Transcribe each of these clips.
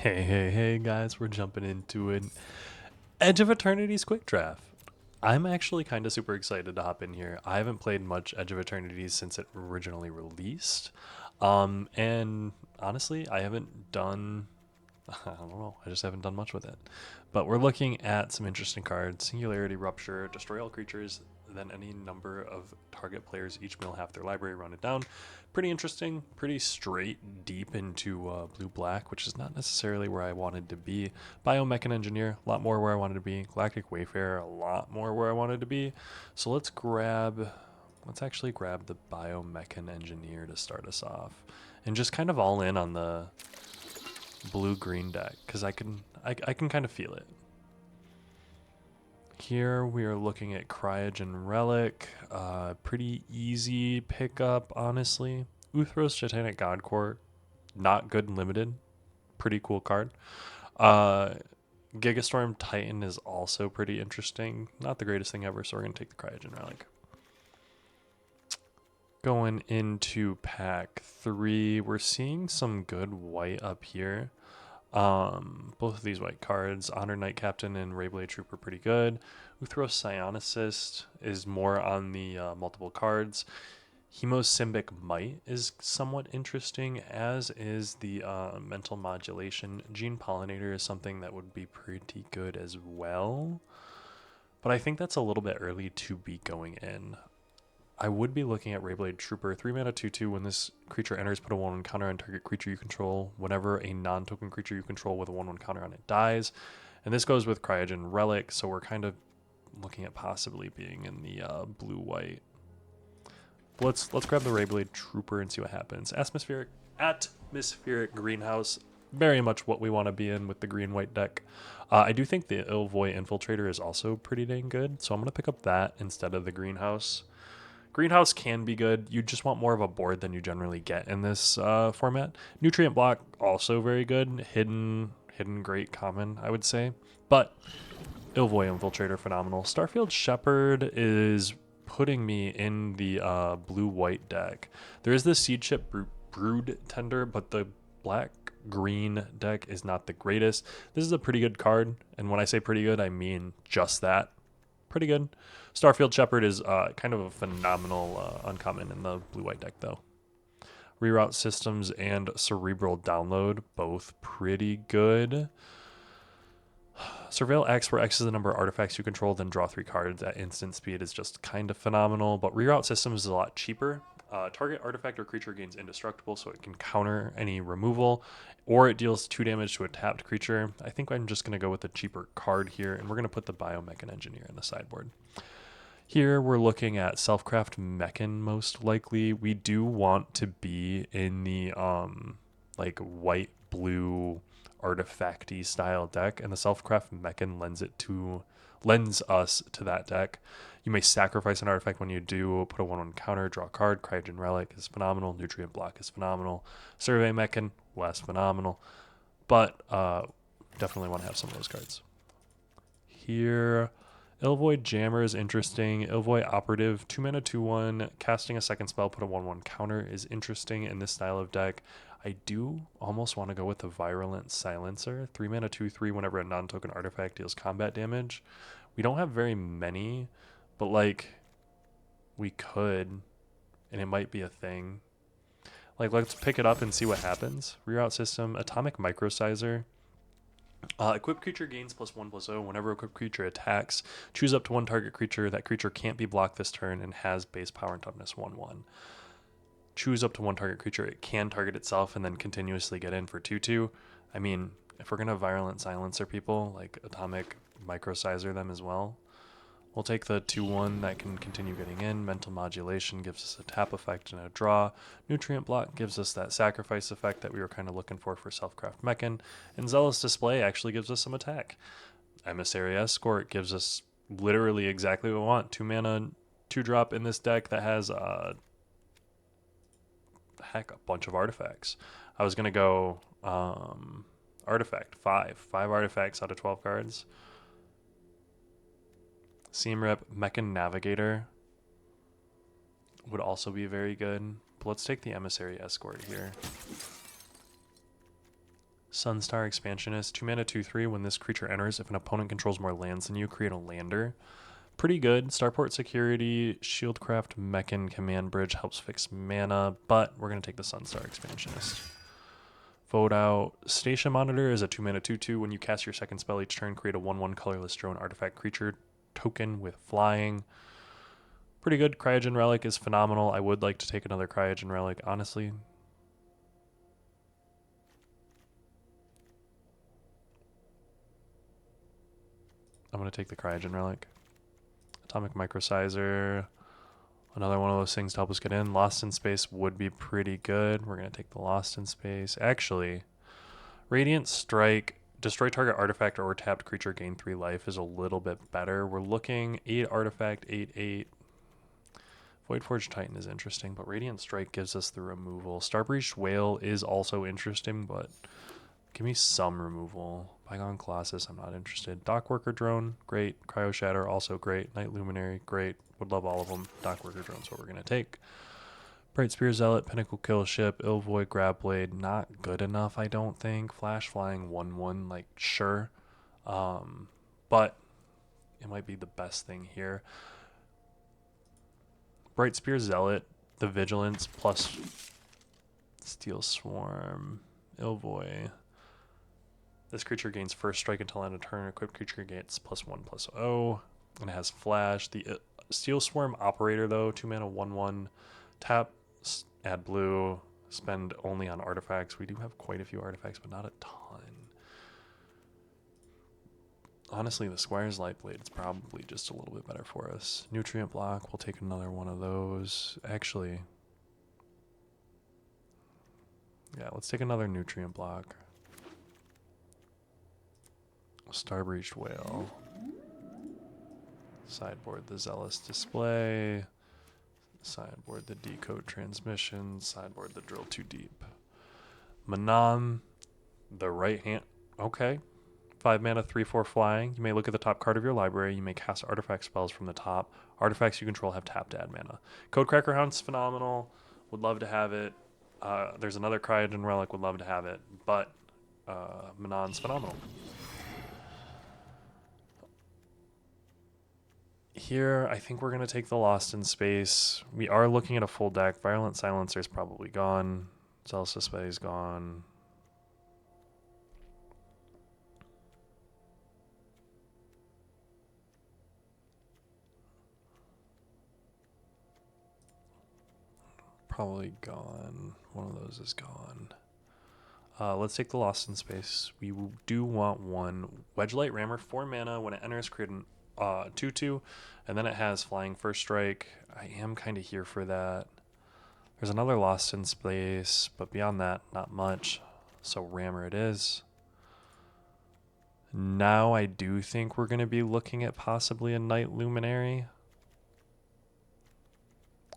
Hey guys, we're jumping into an Edge of Eternities quick draft. I'm actually kind of super excited to hop in here. I haven't played much Edge of Eternities since it originally released. And honestly, I haven't done, I don't know, I just haven't done much with it. But we're looking at some interesting cards: Singularity Rupture, destroy all creatures, then any number of target players each mill half their library, run it down. Pretty interesting, pretty straight deep into blue-black, which is not necessarily where I wanted to be. Biomechan Engineer, a lot more where I wanted to be. Galactic Wayfarer, a lot more where I wanted to be. So let's actually grab the Biomechan Engineer to start us off. And just kind of all in on the blue-green deck, because I can kind of feel it. Here we are looking at Cryogen Relic, pretty easy pickup, honestly. Uthros Titanic Godcore, not good limited, pretty cool card. Uh, Gigastorm Titan is also pretty interesting, not the greatest thing ever, so we're going to take the Cryogen Relic. Going into pack 3, we're seeing some good white up here. Both of these white cards, Honor Knight Captain and Rayblade Trooper, pretty good. Uthros Psionicist is more on the multiple cards. Hemosymbic Might is somewhat interesting, as is the Mental Modulation. Gene Pollinator is something that would be pretty good as well. But I think that's a little bit early to be going in. I would be looking at Rayblade Trooper, 3 mana 2/2. When this creature enters, put a 1/1 counter on target creature you control. Whenever a non-token creature you control with a 1/1 counter on it dies. And this goes with Cryogen Relic, so we're kind of looking at possibly being in the blue-white. Let's grab the Rayblade Trooper and see what happens. Atmospheric Greenhouse, very much what we want to be in with the green-white deck. I do think the Ilvoy Infiltrator is also pretty dang good, so I'm going to pick up that instead of the Greenhouse. Greenhouse can be good. You just want more of a board than you generally get in this format. Nutrient Block, also very good. Hidden great common, I would say. But Ilvoy Infiltrator, phenomenal. Starfield Shepherd is putting me in the blue-white deck. There is the Seed Chip Brood Tender, but the black-green deck is not the greatest. This is a pretty good card, and when I say pretty good, I mean just that. Pretty good. Starfield Shepherd is kind of a phenomenal uncommon in the blue-white deck, though. Reroute Systems and Cerebral Download, both pretty good. Surveil X, where X is the number of artifacts you control, then draw 3 cards at instant speed, is just kind of phenomenal. But Reroute Systems is a lot cheaper. Target artifact or creature gains indestructible, so it can counter any removal, or it deals 2 damage to a tapped creature. I think I'm just going to go with a cheaper card here, and we're going to put the Biomechan Engineer in the sideboard. Here we're looking at Selfcraft Mechan, most likely. We do want to be in the like white blue artifacty style deck, and the Selfcraft Mechan lends us to that deck. You may sacrifice an artifact when you do, put a 1/1 counter, draw a card. Cryogen Relic is phenomenal. Nutrient Block is phenomenal. Survey Mechan, less phenomenal. But definitely want to have some of those cards. Here, Ilvoy Jammer is interesting. Ilvoy Operative, 2 mana 2/1. Casting a second spell, put a 1/1 counter is interesting in this style of deck. I do almost want to go with the Virulent Silencer. 3 mana 2/3 whenever a non-token artifact deals combat damage. We don't have very many, but like we could, and it might be a thing. Like, let's pick it up and see what happens. Reroute System, Atomic Microsizer. Equipped creature gains +1/+0. Whenever equipped creature attacks, choose up to 1 target creature. That creature can't be blocked this turn and has base power and toughness 1/1. Choose up to 1 target creature. It can target itself and then continuously get in for 2/2. I mean, if we're going to Virulent Silencer people, like Atomic Microsizer them as well. We'll take the 2/1 that can continue getting in. Mental Modulation gives us a tap effect and a draw. Nutrient Block gives us that sacrifice effect that we were kind of looking for Selfcraft Mechan. And Zealous Display actually gives us some attack. Emissary Escort gives us literally exactly what we want. 2 mana, 2-drop in this deck that has a bunch of artifacts. I was going to go Artifact, 5 artifacts out of 12 cards. Seam Rep Mechan Navigator would also be very good. But let's take the Emissary Escort here. Sunstar Expansionist, 2 mana, 2/3. When this creature enters, if an opponent controls more lands than you, create a lander. Pretty good. Starport Security, Shieldcraft, Mechan, Command Bridge helps fix mana, but we're going to take the Sunstar Expansionist. Vote out. Station Monitor is a 2 mana, 2/2. When you cast your second spell each turn, create a 1/1 colorless drone artifact creature token with flying. Pretty good. Cryogen Relic is phenomenal. I would like to take another Cryogen Relic, honestly. I'm going to take the Cryogen Relic. Atomic Microsizer. Another one of those things to help us get in. Lost in Space would be pretty good. We're going to take the Lost in Space. Actually, Radiant Strike, destroy target artifact or tapped creature, gain 3 life is a little bit better. We're looking 8 artifact, 8/8. Voidforged Titan is interesting, but Radiant Strike gives us the removal. Starbreached Whale is also interesting, but give me some removal. Bygone Colossus, I'm not interested. Dockworker Drone, great. Cryo Shatter, also great. Night Luminary, great. Would love all of them. Dockworker Drone's what we're going to take. Bright Spear Zealot, Pinnacle Kill Ship, Illvoid Grabblade, not good enough, I don't think. Flash Flying 1/1, like, sure. But it might be the best thing here. Bright Spear Zealot, the Vigilance, plus Steel Swarm, Illvoid. This creature gains first strike until end of turn. Equipped creature gets +1/+0. And it has flash. The Steel Swarm Operator, though, 2 mana, 1/1. Tap, add blue, spend only on artifacts. We do have quite a few artifacts, but not a ton. Honestly, the Squire's Lightblade is probably just a little bit better for us. Nutrient Block, we'll take another one of those. Actually, yeah, let's take another Nutrient Block. Starbreached Whale. Sideboard the Zealous Display. Sideboard the Decode Transmission. Sideboard the Drill Too Deep. Manan, the right hand. Okay. 5 mana, 3/4 flying. You may look at the top card of your library. You may cast artifact spells from the top. Artifacts you control have tapped to add mana. Codecracker Hound's phenomenal. Would love to have it. There's another Cryogen Relic. Would love to have it. But Manan's phenomenal. Here, I think we're going to take the Lost in Space. We are looking at a full deck. Violent Silencer is probably gone. Zealous Display is gone. Probably gone. One of those is gone. Let's take the Lost in Space. We do want one. Wedgelight Rammer, 4 mana. When it enters, create an 2/2, and then it has flying first strike. I am kind of here for that. There's another Lost in Space, but beyond that, not much. So Rammer it is. Now I do think we're going to be looking at possibly a Night Luminary.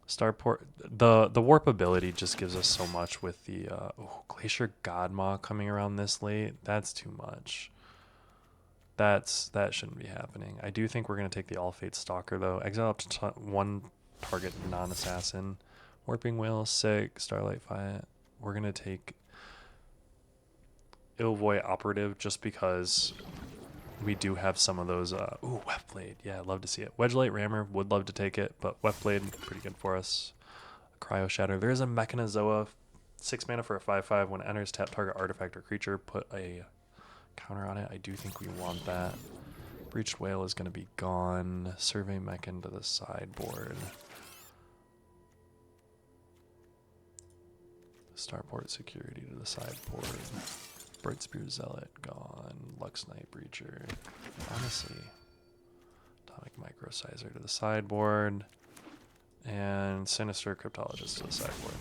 Starport, the warp ability just gives us so much with the Glacier Godmaw coming around this late. That's too much. That shouldn't be happening. I do think we're going to take the All Fate Stalker, though. Exile up to 1 target non-assassin. Warping Whale, sick. Starlight Fight. We're going to take Illvoid Operative just because we do have some of those. Weftblade. Yeah, I'd love to see it. Wedgelight Rammer, would love to take it, but Weftblade, pretty good for us. Cryo Shatter. There is a Mechanizoa, 6 mana for a 5/5. When it enters, tap target artifact or creature, put a counter on it. I do think we want that. Breached Whale is going to be gone. Survey Mechan to the sideboard. Starport Security to the sideboard. Bright Spear Zealot gone. Lux Knight Breacher. Honestly, Atomic Microsizer to the sideboard. And Sinister Cryptologist to the sideboard.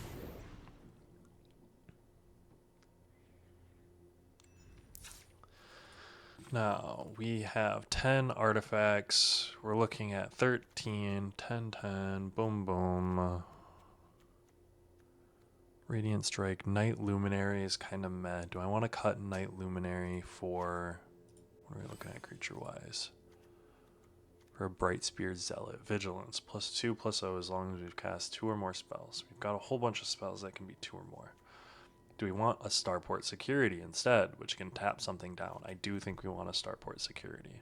Now, we have 10 artifacts. We're looking at 13, 10, 10, boom, boom. Radiant Strike, Night Luminary is kind of meh. Do I want to cut Night Luminary for, what are we looking at creature-wise? For a Bright Spear Zealot. Vigilance, +2/+0 as long as we've cast 2 or more spells. We've got a whole bunch of spells that can be 2 or more. Do we want a starport security instead, which can tap something down? I do think we want a starport security.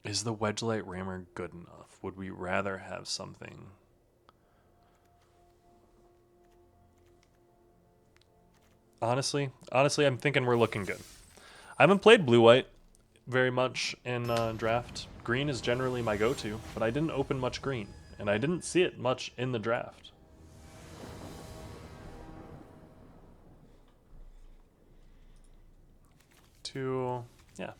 Is the Wedgelight Rammer good enough? Would we rather have something? Honestly, I'm thinking we're looking good. I haven't played blue-white very much in draft. Green is generally my go-to, but I didn't open much green, and I didn't see it much in the draft. Yeah.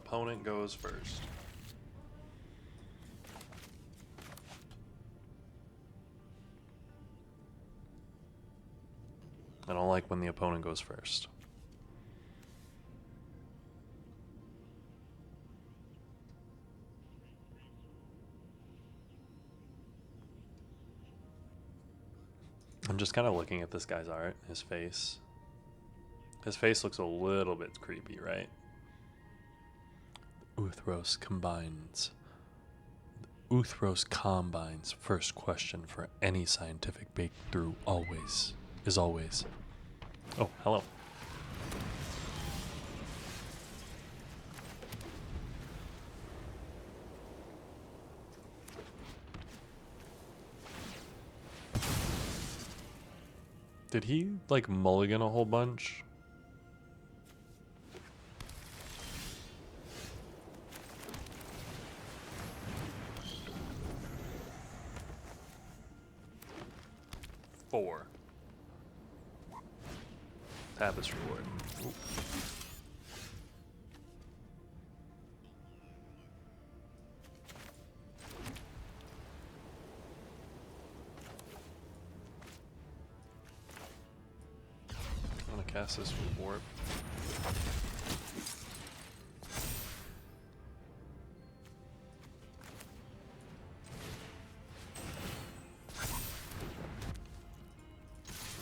Opponent goes first. I don't like when the opponent goes first. I'm just kind of looking at this guy's art, his face. His face looks a little bit creepy, right? Uthros combines. Uthros combines. First question for any scientific breakthrough is always. Oh, hello. Did he, like, mulligan a whole bunch? Four. Tapestry Ward. Ooh. I'm gonna cast this with Warp.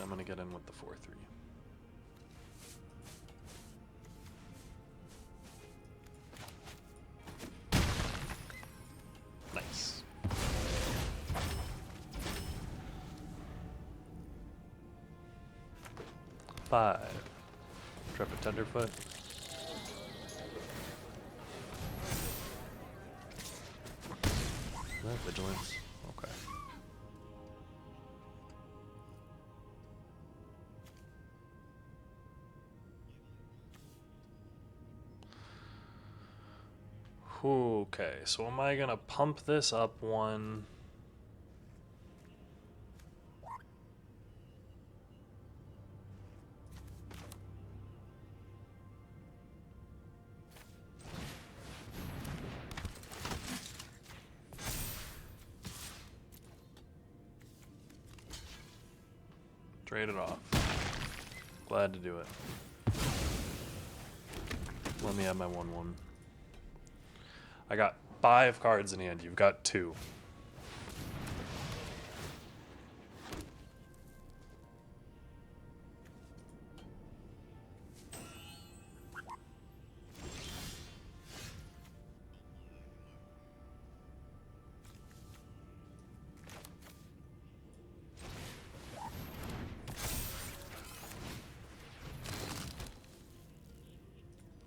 I'm gonna get in with the 4/3. Nice. Five. Trap a Tenderfoot. Is that Vigilance? Okay. Okay, so am I gonna pump this up one? Trade it off. Glad to do it. Let me have my 1/1. I got 5 cards in hand. You've got 2.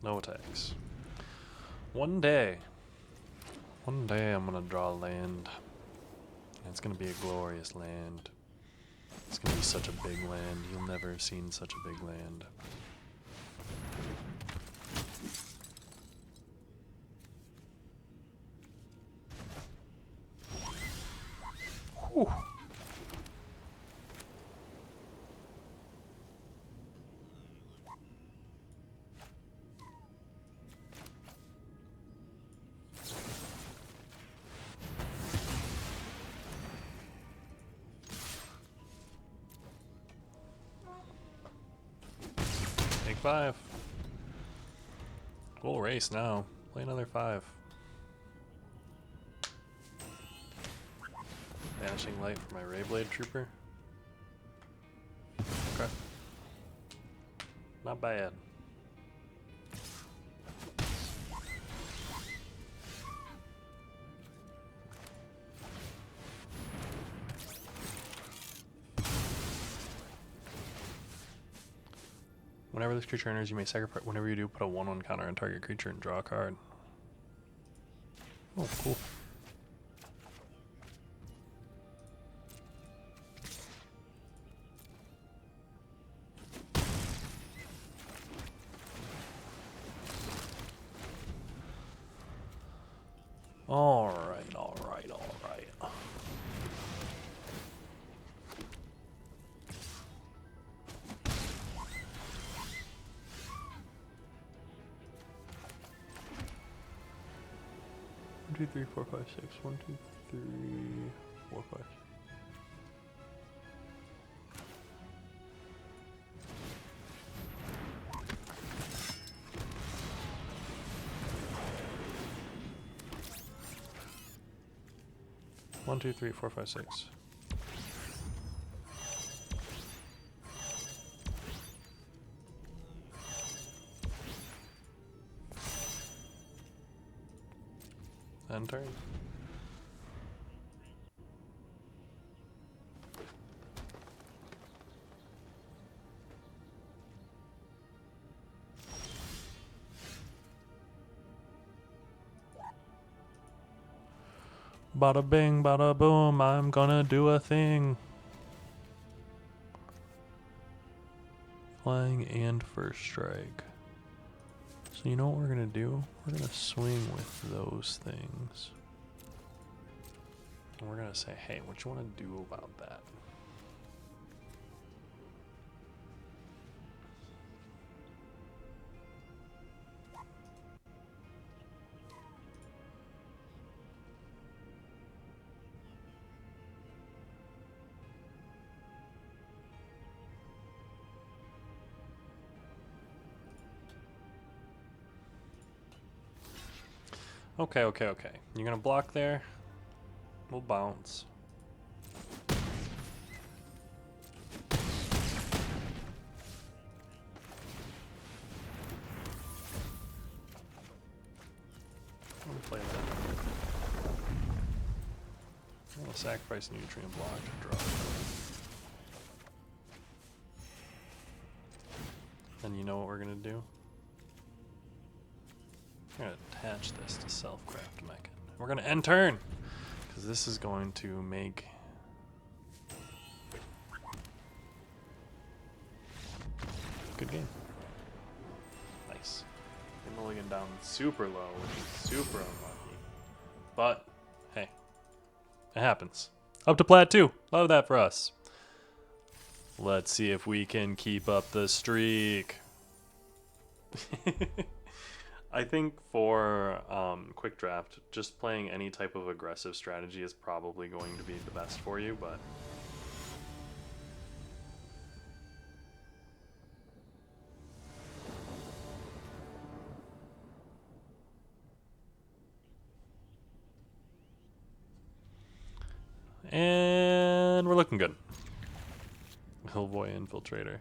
No attacks. One day I'm gonna draw land. And it's gonna be a glorious land. It's gonna be such a big land. You'll never have seen such a big land. Whew. Take 5. We'll race now. Play another 5. Vanishing Light for my Rayblade Trooper. Okay. Not bad. Whenever this creature enters, you may sacrifice. Whenever you do, put a 1/1 counter on target creature and draw a card. Oh, cool. All right, all right, all right. One, two, three, four, five, six. 1, 2, 3, 4, 5. One, two, three, four, five, six. End turn. Bada bing, bada boom, I'm gonna do a thing. Flying and first strike. So you know what we're gonna do? We're gonna swing with those things. And we're gonna say, hey, what you wanna do about that? Okay, okay, okay. You're gonna block there. We'll bounce. I'm gonna play that. I'm gonna sacrifice nutrient block to draw. And you know what we're gonna do? We're going to attach this to self-craft mechan. We're going to end turn, because this is going to make good game. Nice. They mulligan down super low, which is super unlucky. But, hey, it happens. Up to plat 2. Love that for us. Let's see if we can keep up the streak. I think for quick draft, just playing any type of aggressive strategy is probably going to be the best for you, but and we're looking good. Hellboy Infiltrator.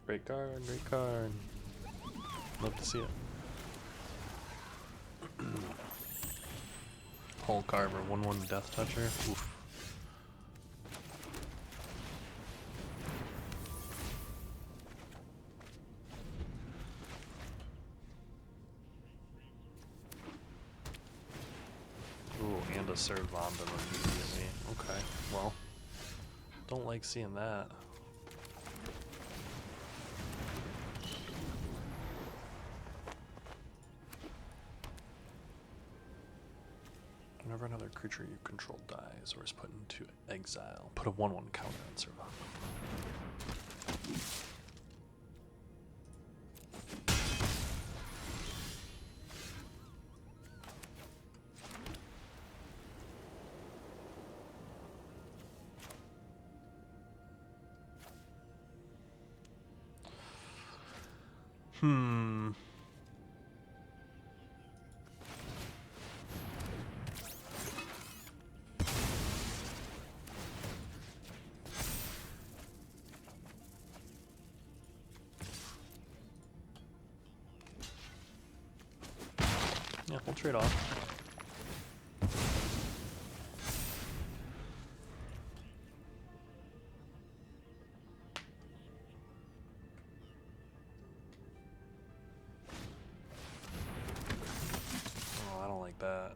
Great card, great card. Love to see it. Hull Carver, 1/1 Death Toucher. Oof. Ooh, and a Serve Bombing immediately. Okay, well, don't like seeing that. Whenever another creature you control dies or is put into exile, put a 1/1 counter on Survival. Yeah, we'll trade off. Oh, I don't like that.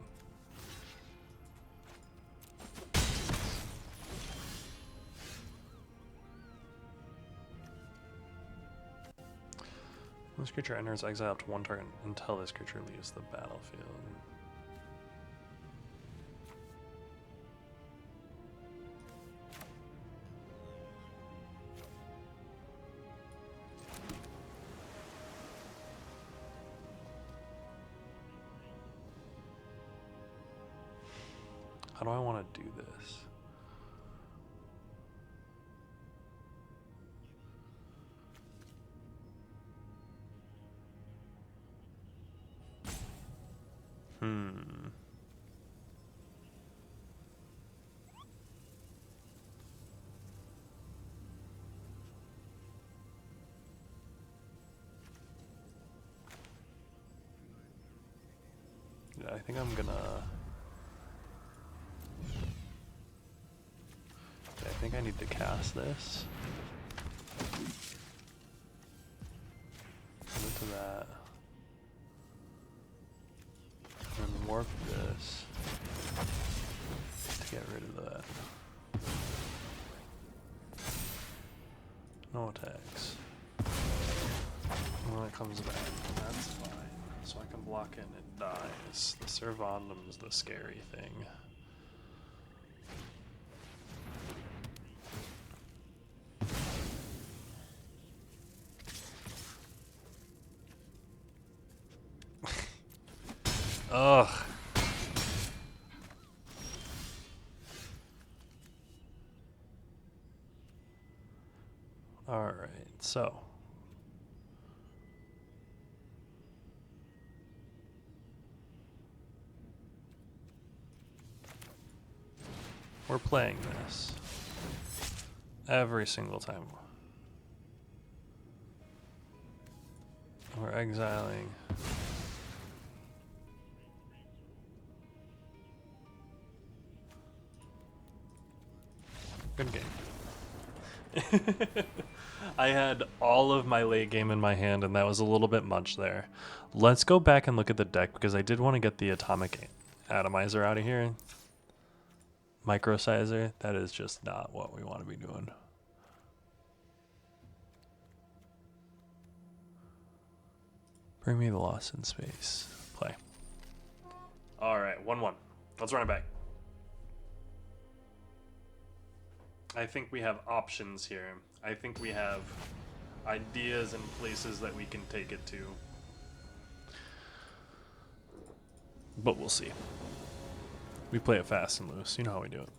This creature enters exile up to one target until this creature leaves the battlefield. How do I want to do this? Yeah, I think I'm gonna... I think I need to cast this. Put it to that. And warp this to get rid of that. No attacks. And when it comes back, that's fine. So I can block it and it dies. The Servandum's the scary thing. Ugh. All right, so we're playing this every single time. We're exiling. Good game. I had all of my late game in my hand, and that was a little bit much there. Let's go back and look at the deck, because I did want to get the atomic atomizer out of here. Microsizer, that is just not what we want to be doing. Bring me the Lost in Space. Play. All right, 1-1. Let's run it back. I think we have options here. I think we have ideas and places that we can take it to. But we'll see. We play it fast and loose. You know how we do it.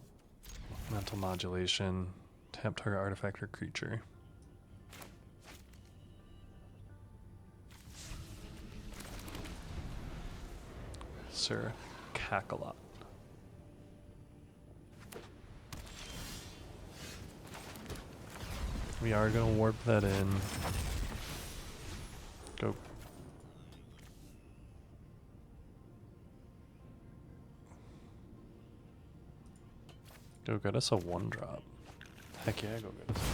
Mental modulation. Tap target artifact or creature. Sir Kakalot. We are going to warp that in. Go. Go get us a 1-drop. Heck yeah, go get us a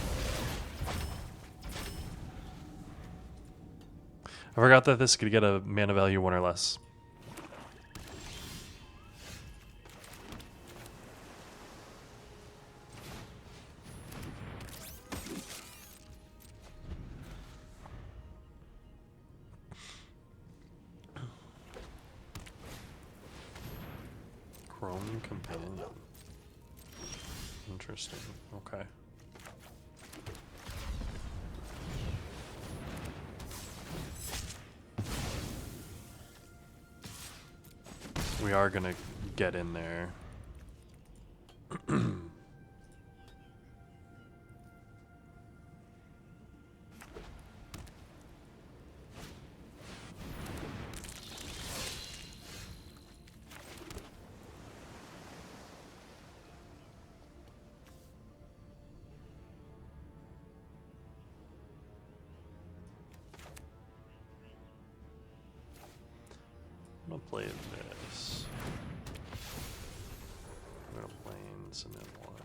1-drop. I forgot that this could get a mana value 1 or less. Chrome Companion. Interesting. Okay. We are gonna get in there. I'm gonna play this. I'm gonna play submit one.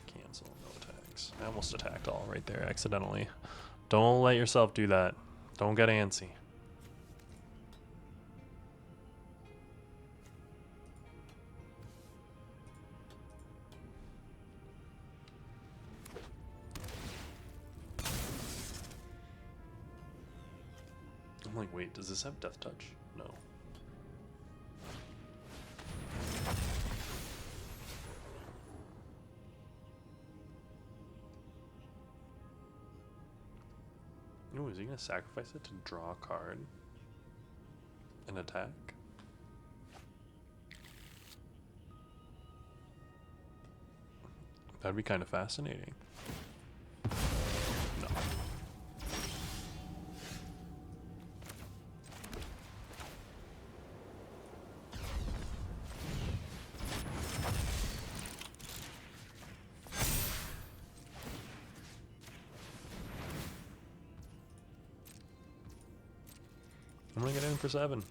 Cancel, no attacks. I almost attacked all right there accidentally. Don't let yourself do that. Don't get antsy. I'm like, wait, does this have death touch? No. Ooh, is he gonna sacrifice it to draw a card and attack? That'd be kind of fascinating. No. I'm gonna get in for 7.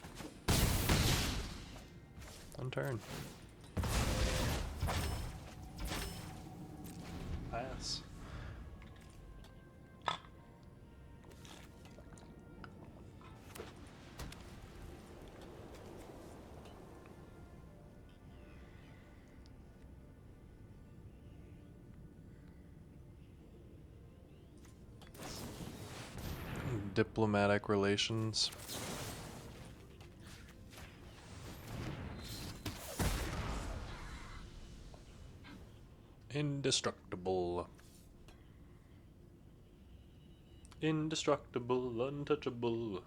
On turn. Pass. Diplomatic relations. Indestructible. Indestructible, untouchable.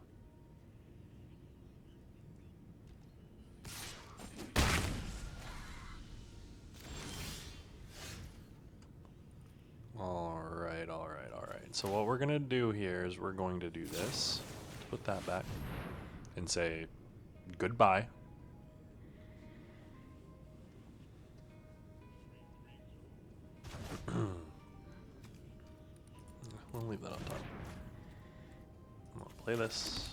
Alright. So what we're gonna do here is we're going to do this. Put that back. And say goodbye. We'll leave that on top. I'm gonna play this.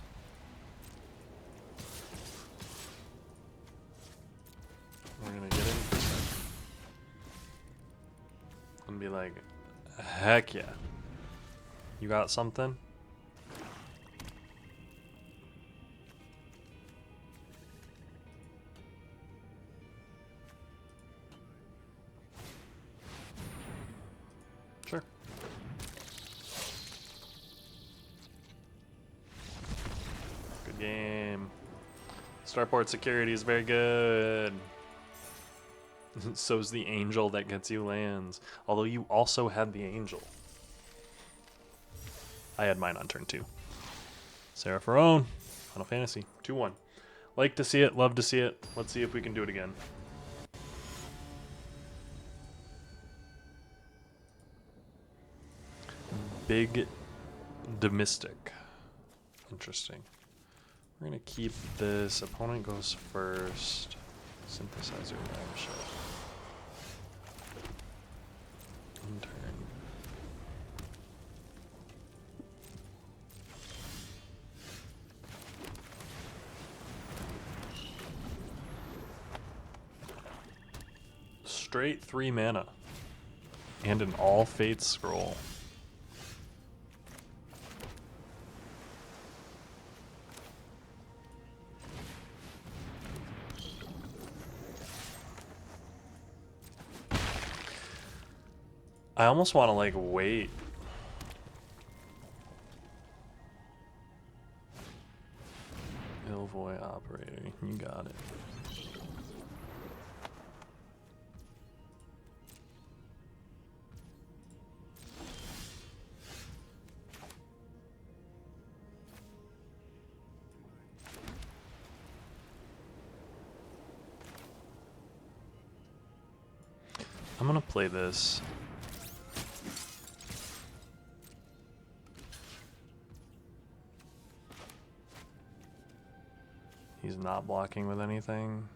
We're gonna get in for a second. And be like, heck yeah. You got something? Sure. Good game. Starport security is very good. So's the angel that gets you lands. Although you also had the angel. I had mine on turn 2. Sarah Ferrone, Final Fantasy, 2-1. Like to see it, love to see it. Let's see if we can do it again. Big Domestic. Interesting. We're gonna keep this. Opponent goes first. Synthesizer action. Turn. Straight 3 mana. And an all fate scroll. I almost want to like wait. Ilvoy operator, you got it. I'm gonna play this. He's not blocking with anything.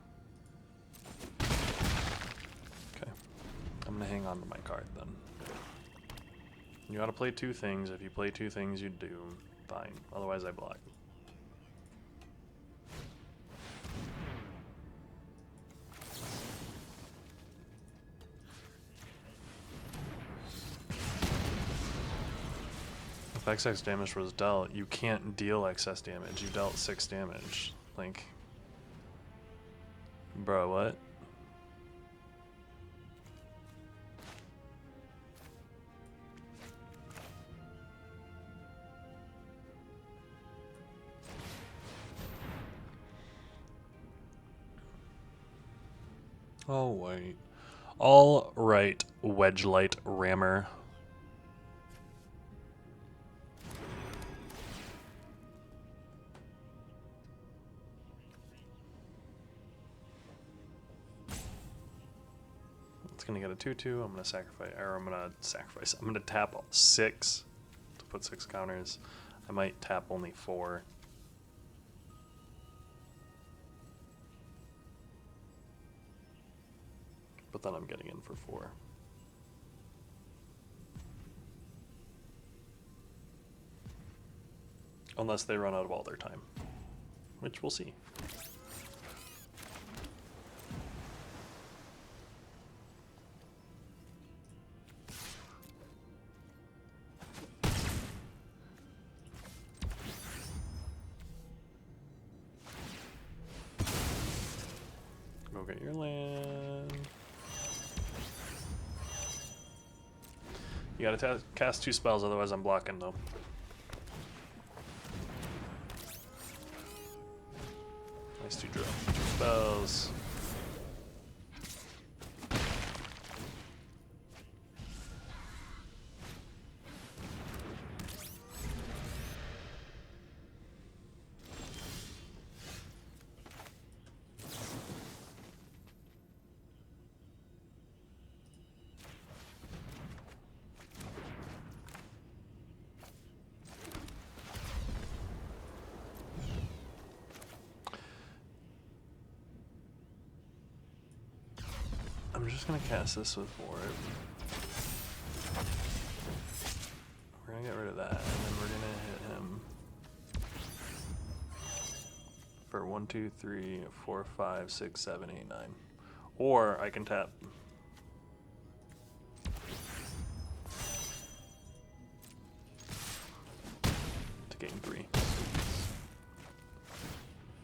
Okay. I'm gonna hang on to my card then. You gotta play 2 things. If you play 2 things, you do. Fine. Otherwise, I block. If excess damage was dealt, you can't deal excess damage. You dealt 6 damage. Like, bro, what? Oh, wait. All right, Wedge Light Rammer. It's gonna get a 2/2. I'm gonna sacrifice, or I'm gonna sacrifice. I'm gonna tap 6 to put 6 counters. I might tap only 4. But then I'm getting in for 4. Unless they run out of all their time, which we'll see. Go get your land. You gotta cast 2 spells, otherwise I'm blocking though. Nice 2 drill. 2 spells. I'm just gonna cast this with Ward. We're gonna get rid of that, and then we're gonna hit him for 1, 2, 3, 4, 5, 6, 7, 8, 9. Or I can tap. To gain 3.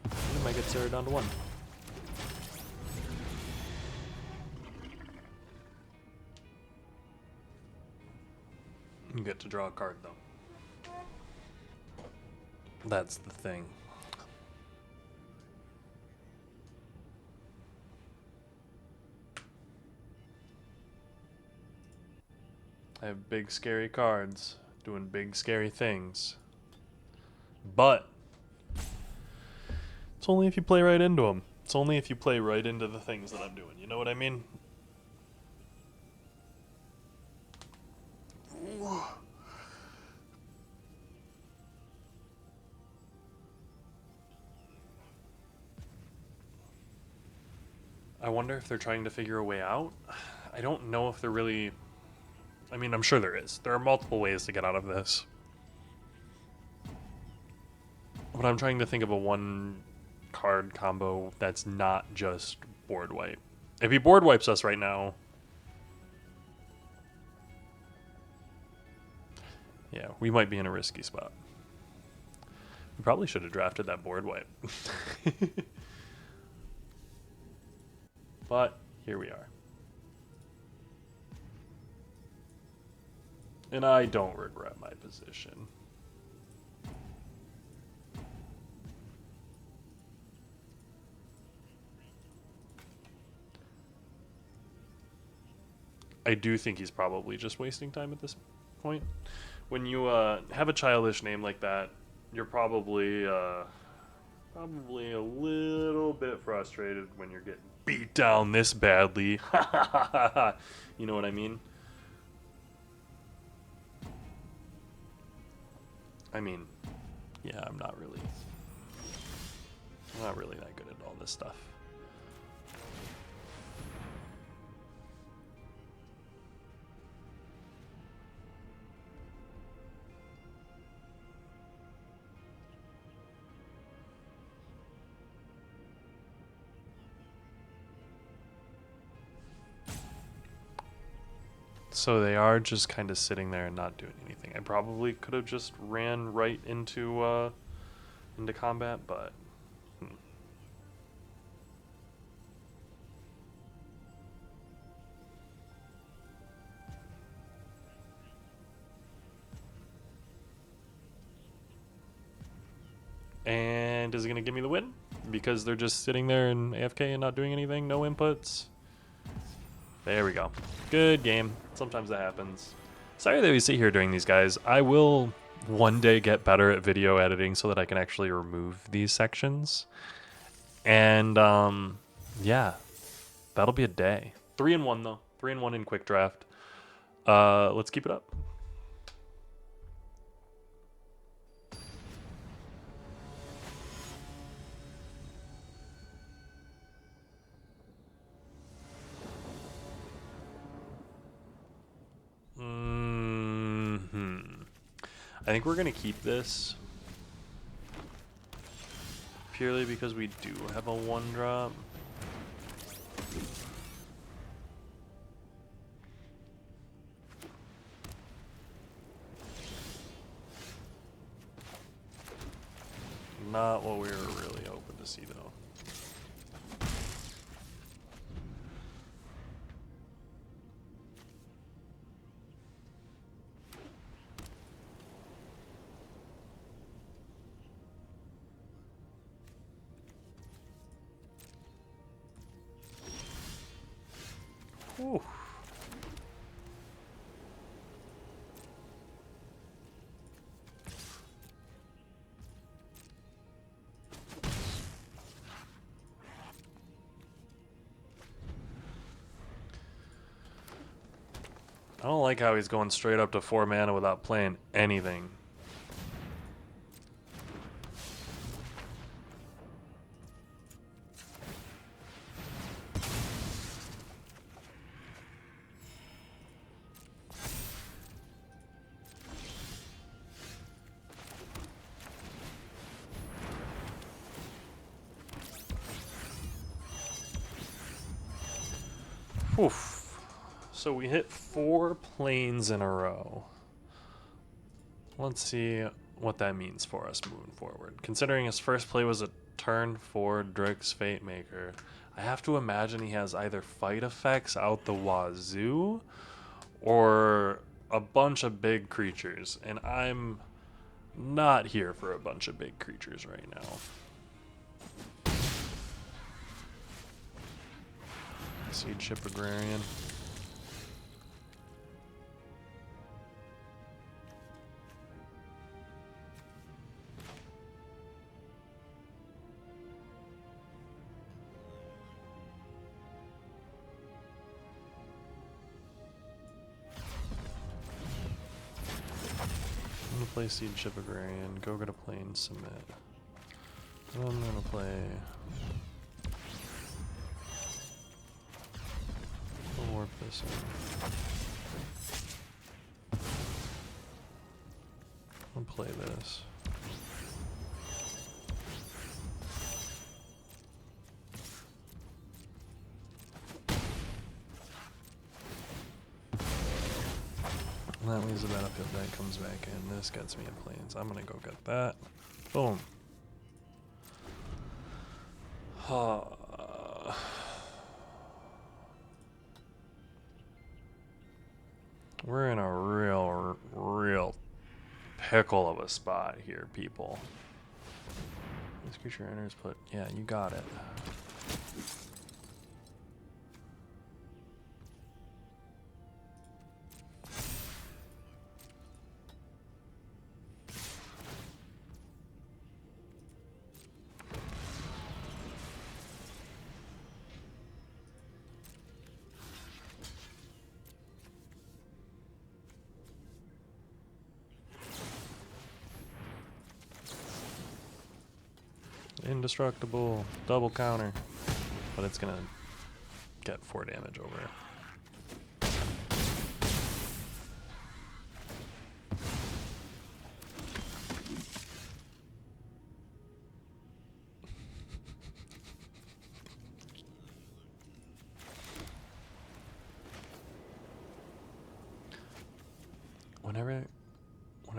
And I might get Sarah down to 1. You get to draw a card, though. That's the thing. I have big, scary cards doing big, scary things. But it's only if you play right into them. It's only if you play right into the things that I'm doing. You know what I mean? I wonder if they're trying to figure a way out. I don't know if they're really... I mean, I'm sure there is. There are multiple ways to get out of this. But I'm trying to think of a 1-card combo that's not just board wipe. If he board wipes us right now... yeah, we might be in a risky spot. We probably should have drafted that board wipe. But here we are. And I don't regret my position. I do think he's probably just wasting time at this point. When you have a childish name like that, you're probably a little bit frustrated when you're getting beat down this badly. You know what I mean? I mean, yeah, I'm not really that good at all this stuff. So they are just kind of sitting there and not doing anything. I probably could have just ran right into combat, but And is it gonna give me the win? Because they're just sitting there in AFK and not doing anything, no inputs. There we go. Good game. Sometimes that happens. Sorry that we sit here doing these, guys. I will one day get better at video editing so that I can actually remove these sections. And yeah, that'll be a day. 3-1 though. 3-1 in quick draft. Let's keep it up. I think we're gonna keep this purely because we do have a 1-drop. Not what we were really hoping to see, though. Whew. I don't like how he's going straight up to 4 mana without playing anything. Oof. So we hit 4 planes in a row. Let's see what that means for us moving forward. Considering his first play was a turn 4 Drix Fate Maker, I have to imagine he has either fight effects out the wazoo or a bunch of big creatures, and I'm not here for a bunch of big creatures right now. Seed Ship Agrarian. I'm gonna play Seed Ship Agrarian, go get a plane, submit. I'm gonna play I'll warp this in. I'll play this. And that leaves the benefit that comes back in. This gets me a planes. I'm gonna go get that. Boom. We're in a real pickle of a spot here, people. This creature enters, but yeah, you got it. Indestructible, double counter, but it's gonna get 4 damage over.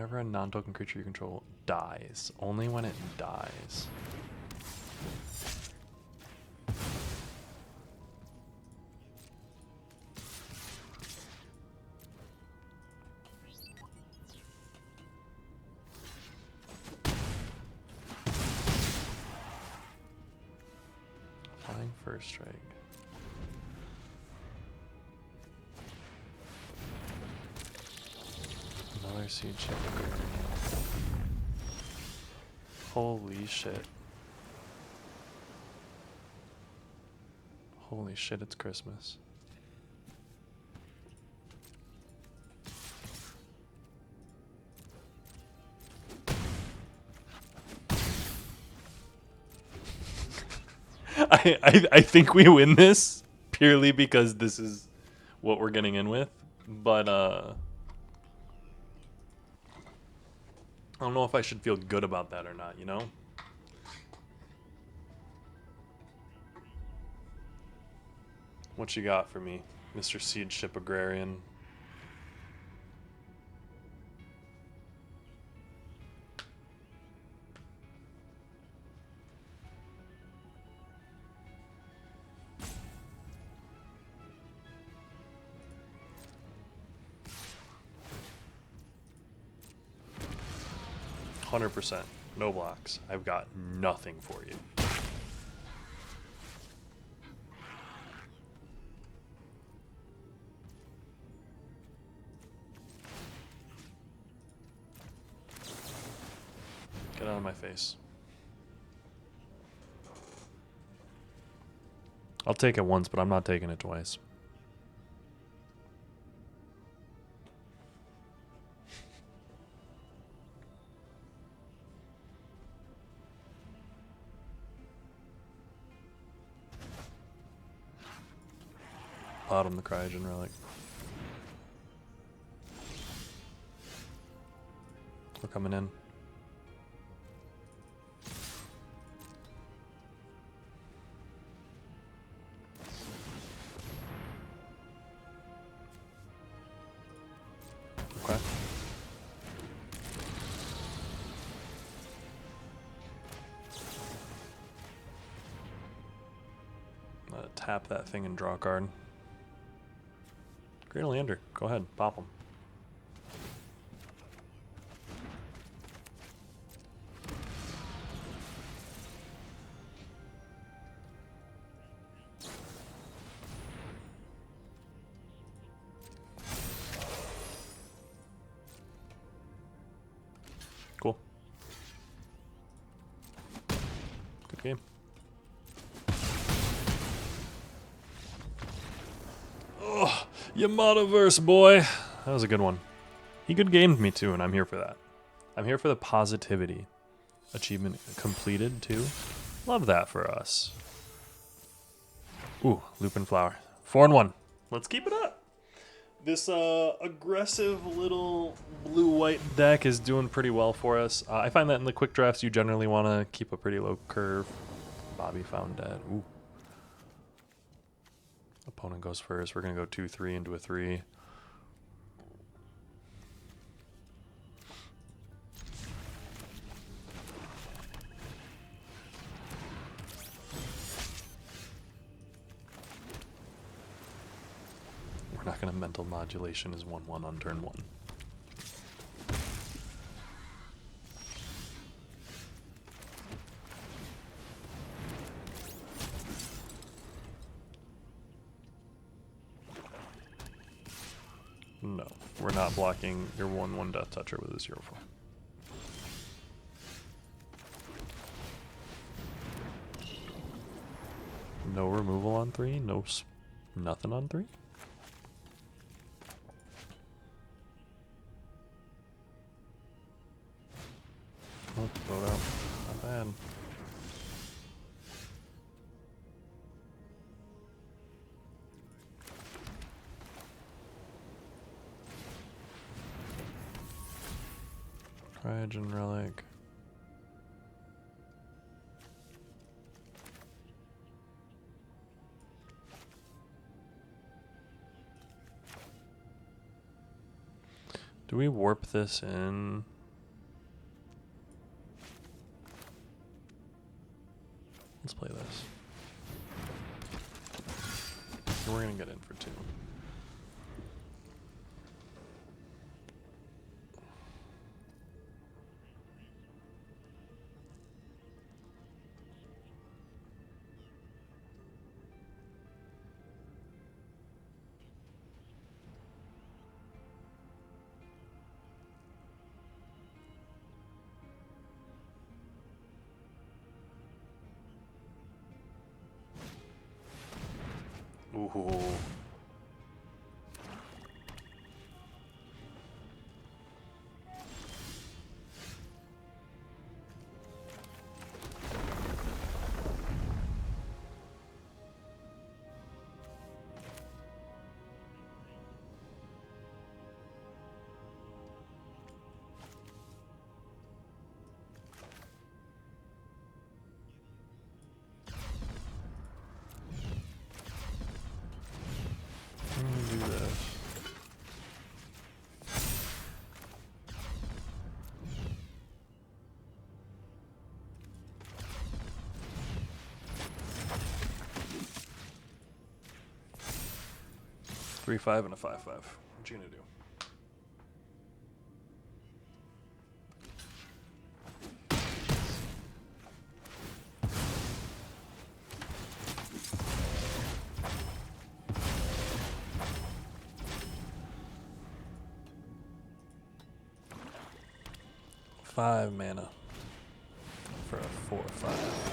Whenever a non-token creature you control dies. Only when it dies. Flying first strike. Another siege ship. Holy shit. Holy shit, it's Christmas. I think we win this purely because this is what we're getting in with. But I don't know if I should feel good about that or not, you know? What you got for me, Mr. Siege Ship Agrarian? %, no blocks. I've got nothing for you. Get out of my face. I'll take it once, but I'm not taking it twice. Bottom the Cryogen Relic. We're coming in. Okay. Tap that thing and draw a card. Great Leander, go ahead, pop him. Cool. Good game. Oh, Yamatoverse, boy. That was a good one. He good gamed me too, and I'm here for that. I'm here for the positivity. Achievement completed too. Love that for us. Ooh, Lupin Flower. 4-1. Let's keep it up. This aggressive little blue-white deck is doing pretty well for us. I find that in the quick drafts, you generally want to keep a pretty low curve. Bobby found dead. Ooh. Opponent goes first. We're going to go 2-3 into a 3. We're not going to mental modulation is 1-1 on turn 1. No, we're not blocking your 1/1 Death Toucher with a 0/4. No removal on 3, no nothing on 3. Oh, throw it out. Not bad. Cryogen Relic. Do we warp this in? Let's play this. We're gonna get in for 2. Ooh. Do this. Three, 5, and a 5/5. What you gonna do? Five mana for a 4/5.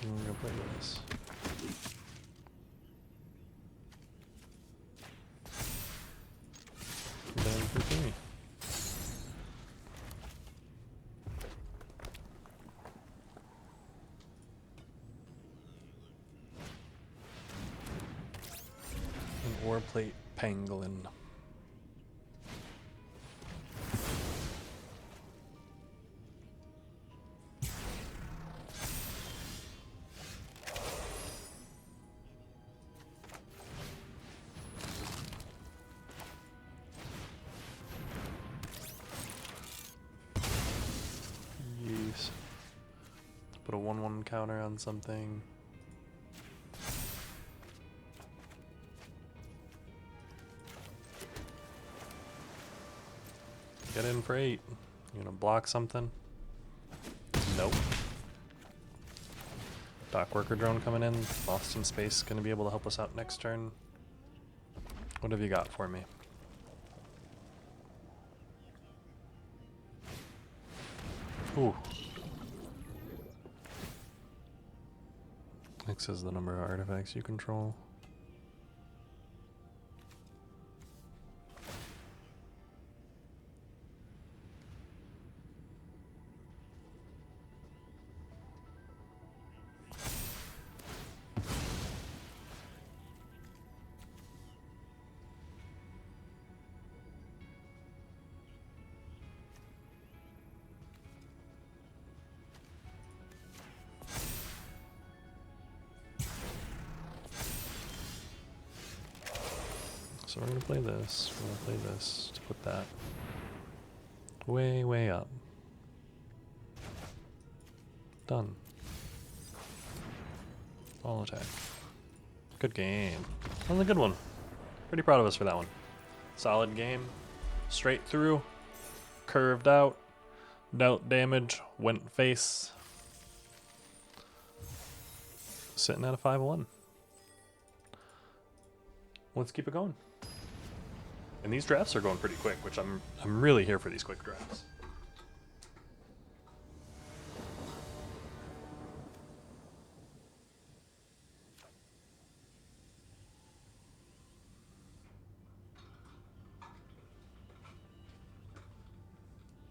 We're gonna play this. Then for 3. An ore plate pangolin. Yes. Put a 1/1 counter on something. Get in for 8. You gonna block something? Nope. Dock worker drone coming in. Lost in space gonna be able to help us out next turn. What have you got for me? Ooh. X is the number of artifacts you control. So we're gonna play this. We're gonna play this to put that way, way up. Done. All attack. Good game. That was a good one. Pretty proud of us for that one. Solid game. Straight through. Curved out. Dealt damage. Went face. Sitting at a 5-1. Let's keep it going. And these drafts are going pretty quick, which I'm really here for these quick drafts.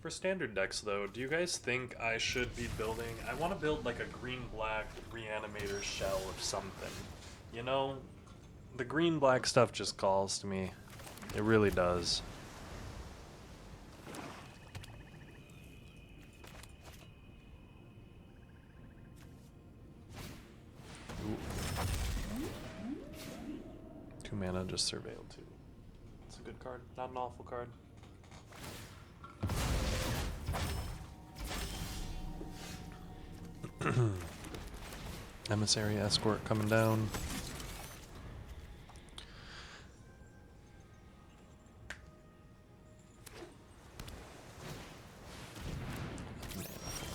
For standard decks, though, do you guys think I should be building... I want to build like a green-black reanimator shell of something. You know, the green-black stuff just calls to me. It really does. Ooh. 2 mana, just surveilled too. It's a good card, not an awful card. Emissary Escort coming down.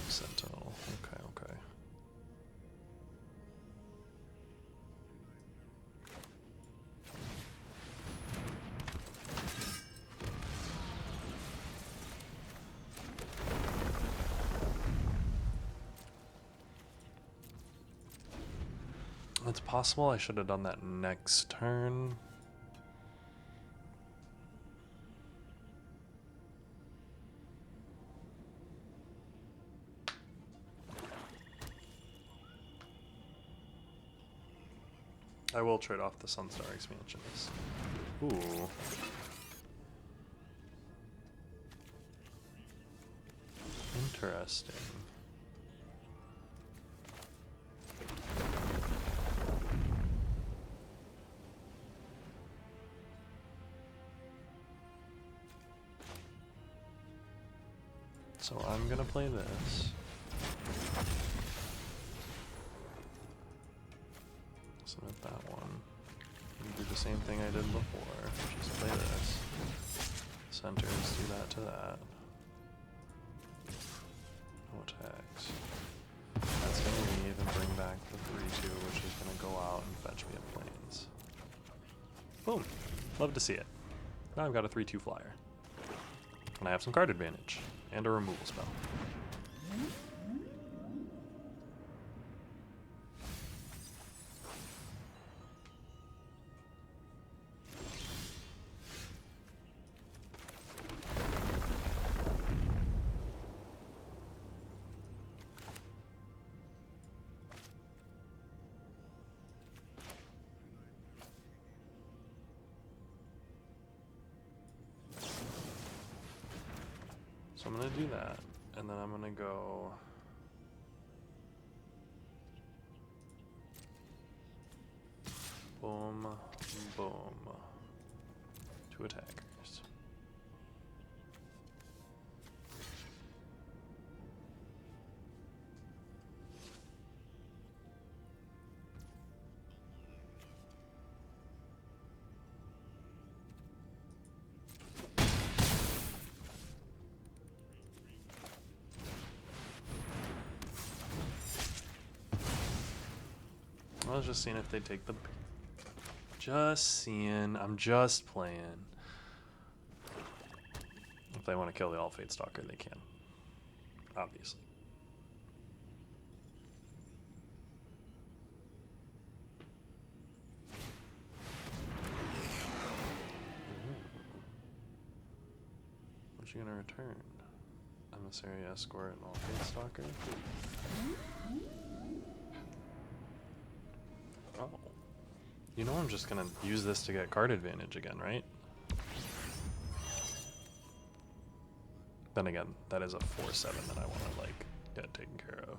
Sentinel. Okay, okay. It's possible I should have done that next turn. I will trade off the Sunstar expansions. Ooh. Interesting. So I'm gonna play this. Submit that one. And do the same thing I did before. Just play this. Centers, do that to that. No attacks. That's gonna leave and bring back the 3/2, which is gonna go out and fetch me a plains. Boom! Love to see it. Now I've got a 3/2 flyer. And I have some card advantage. And a removal spell. So I'm going to do that, and then I'm going to go... boom, boom. 2 attackers. I was just seeing if they take the... Just seeing. I'm just playing. If they want to kill the All-Fate Stalker, they can. Obviously. What you gonna return? Emissary Escort and All-Fate Stalker? Oh. You know I'm just gonna use this to get card advantage again, right? Then again, that is a 4/7 that I want to, like, get taken care of.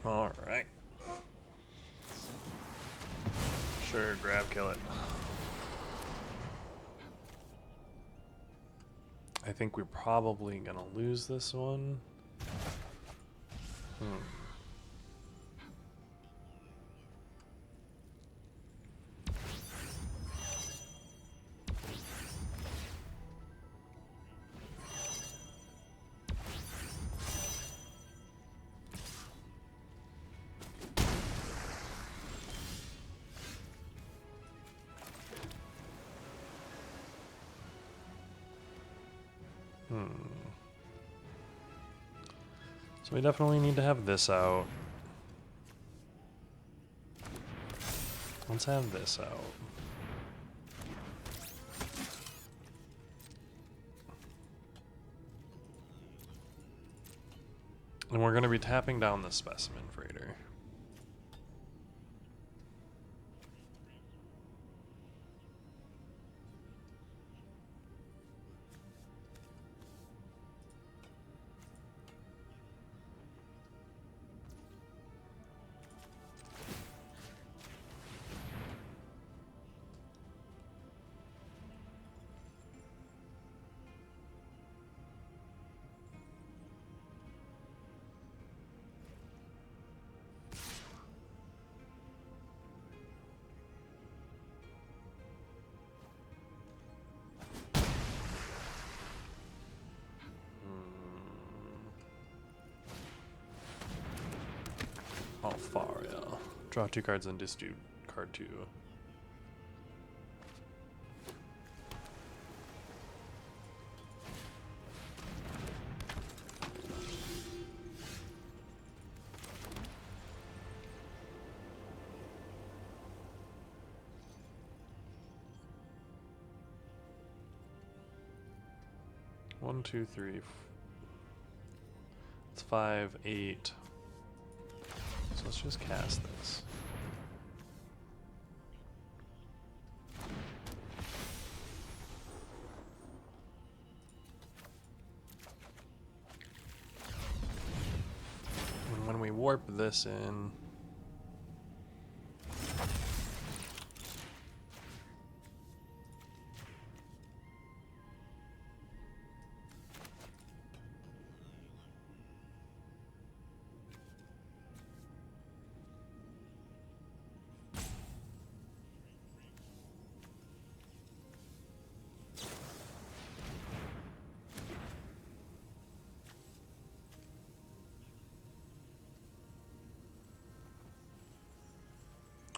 Alright. Sure, grab, kill it. I think we're probably gonna lose this one. So we definitely need to have this out. Let's have this out. And we're going to be tapping down the specimen freighter. Oh, far, yeah. Draw 2 cards and disdude card 2. One, two, three. It's 5, 8. So let's just cast this. And when we warp this in,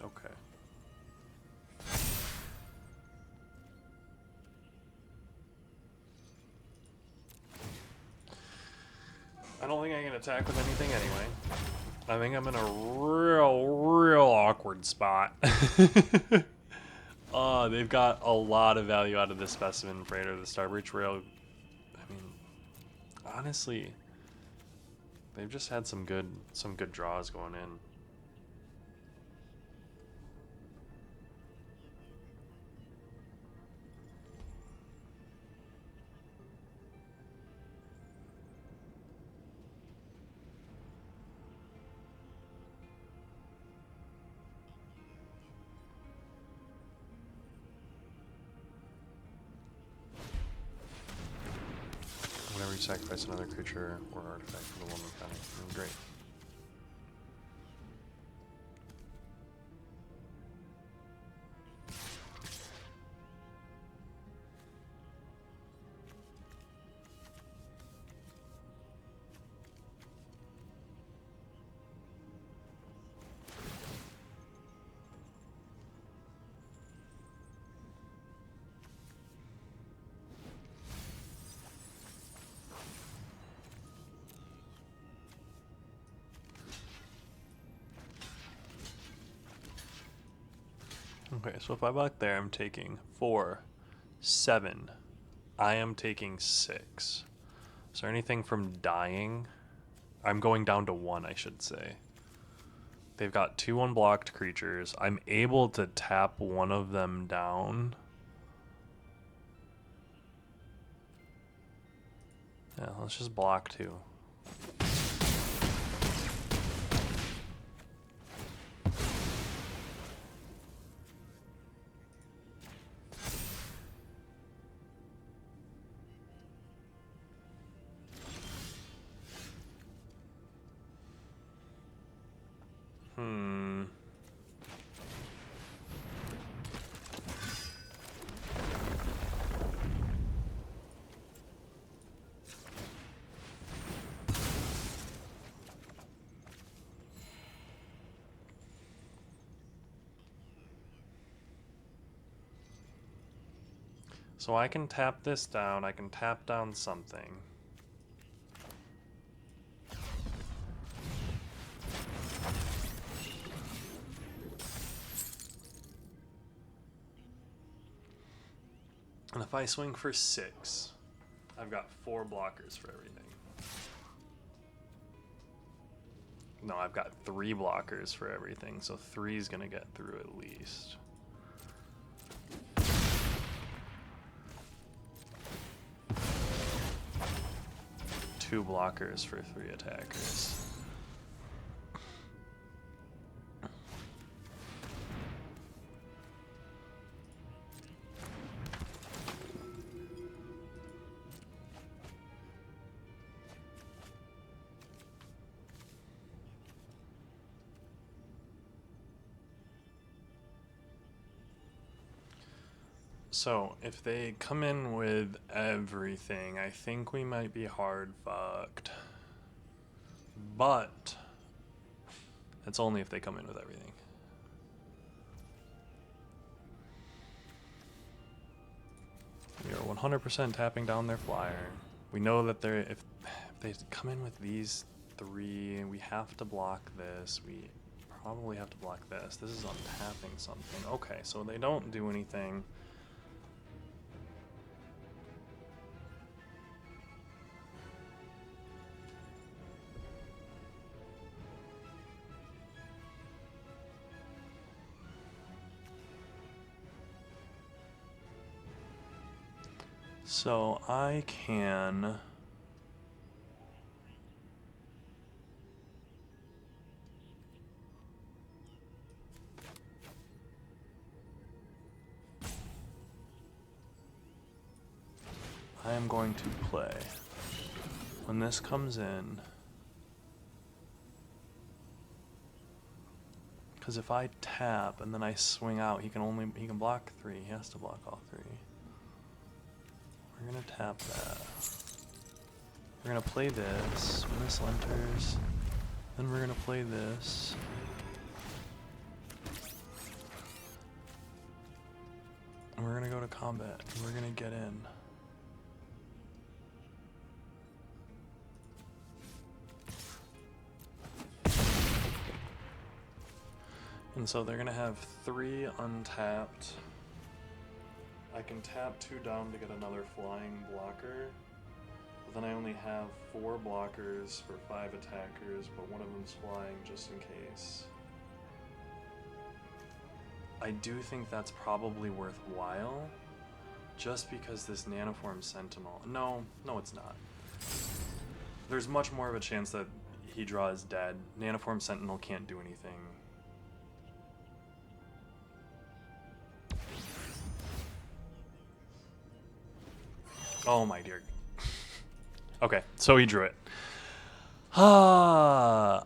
okay. I don't think I can attack with anything anyway. I think I'm in a real awkward spot. They've got a lot of value out of this specimen freighter, the Starbreach Rail. I mean, honestly, they've just had some good draws going in. Whenever you sacrifice another creature or artifact from the one mechanic. Great. Okay, so if I block there, I'm taking 4, 7. I am taking 6. Is there anything from dying? I'm going down to 1, I should say. They've got 2 unblocked creatures. I'm able to tap one of them down. Yeah, let's just block 2. So I can tap this down, I can tap down something. And if I swing for 6, I've got 4 blockers for everything. No, I've got 3 blockers for everything, so 3 is gonna get through at least. Two blockers for 3 attackers. So, if they come in with everything, I think we might be hard fucked. But it's only if they come in with everything. We are 100% tapping down their flyer. We know that if they come in with these 3, we have to block this. We probably have to block this. This is untapping something. Okay, so they don't do anything. So I can I am going to play. When this comes in, because if I tap and then I swing out, he can block 3. He has to block all 3. We're gonna tap that. We're gonna play this when this enters. Then we're gonna play this. And we're gonna go to combat. And we're gonna get in. And so they're gonna have 3 untapped. I can tap 2 down to get another flying blocker, but then I only have 4 blockers for 5 attackers, but one of them's flying just in case. I do think that's probably worthwhile, just because this Nanoform Sentinel... No, it's not. There's much more of a chance that he draws dead. Nanoform Sentinel can't do anything. Oh my dear. Okay, so he drew it. Well,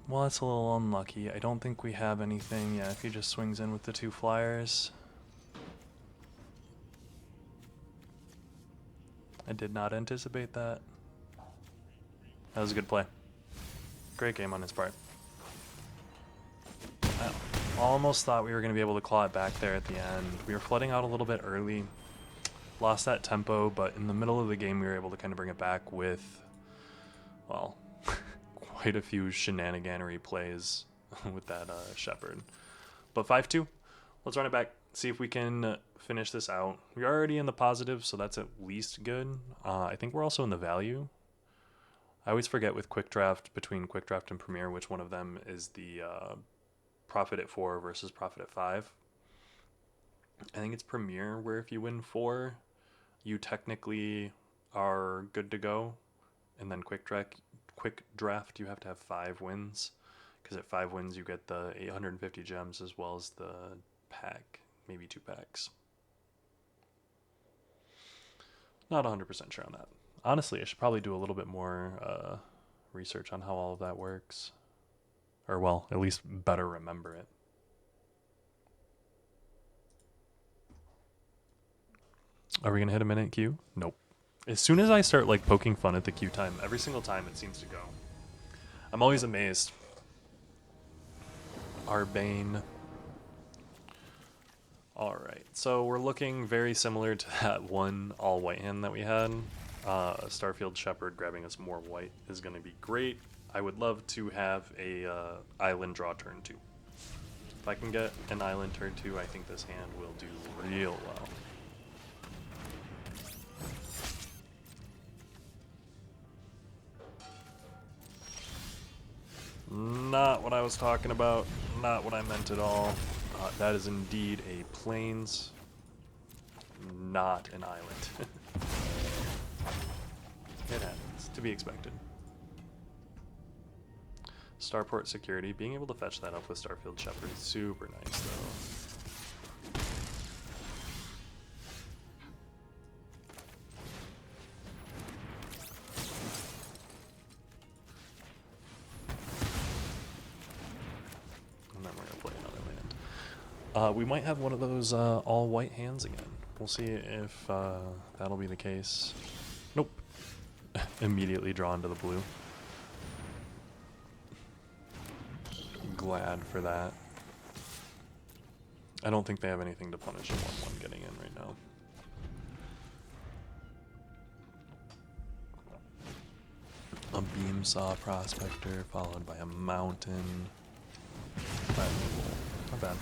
that's a little unlucky. I don't think we have anything. Yeah, if he just swings in with the 2 flyers. I did not anticipate that. That was a good play. Great game on his part. I almost thought we were going to be able to claw it back there at the end. We were flooding out a little bit early. Lost that tempo, but in the middle of the game we were able to kind of bring it back with, well, quite a few shenaniganery plays with that Shepherd. But 5-2, let's run it back, see if we can finish this out. We're already in the positive, so that's at least good. I think we're also in the value. I always forget with Quick Draft, between Quick Draft and Premier, which one of them is the profit at 4 versus profit at 5. I think it's Premier, where if you win 4, you technically are good to go, and then Quick Draft you have to have 5 wins, because at 5 wins you get the 850 gems as well as the pack, maybe 2 packs. Not 100% sure on that. Honestly, I should probably do a little bit more research on how all of that works, or well, at least better remember it. Are we gonna hit a minute queue? Nope. As soon as I start like poking fun at the queue time, every single time it seems to go. I'm always amazed. Arbane. Alright, so we're looking very similar to that one all-white hand that we had. Starfield Shepherd grabbing us more white is going to be great. I would love to have a island draw turn 2. If I can get an island turn 2, I think this hand will do real well. not what I was talking about. Not what I meant at all. That is indeed a plains, not an island. It happens. To be expected. Starport security. Being able to fetch that up with Starfield Shepherd is super nice, though. And then we're going to play another land. We might have one of those all white hands again. We'll see if that'll be the case. Nope. Immediately drawn to the blue. Glad for that. I don't think they have anything to punish a 1/1 getting in right now. A beam saw prospector followed by a mountain. Not bad.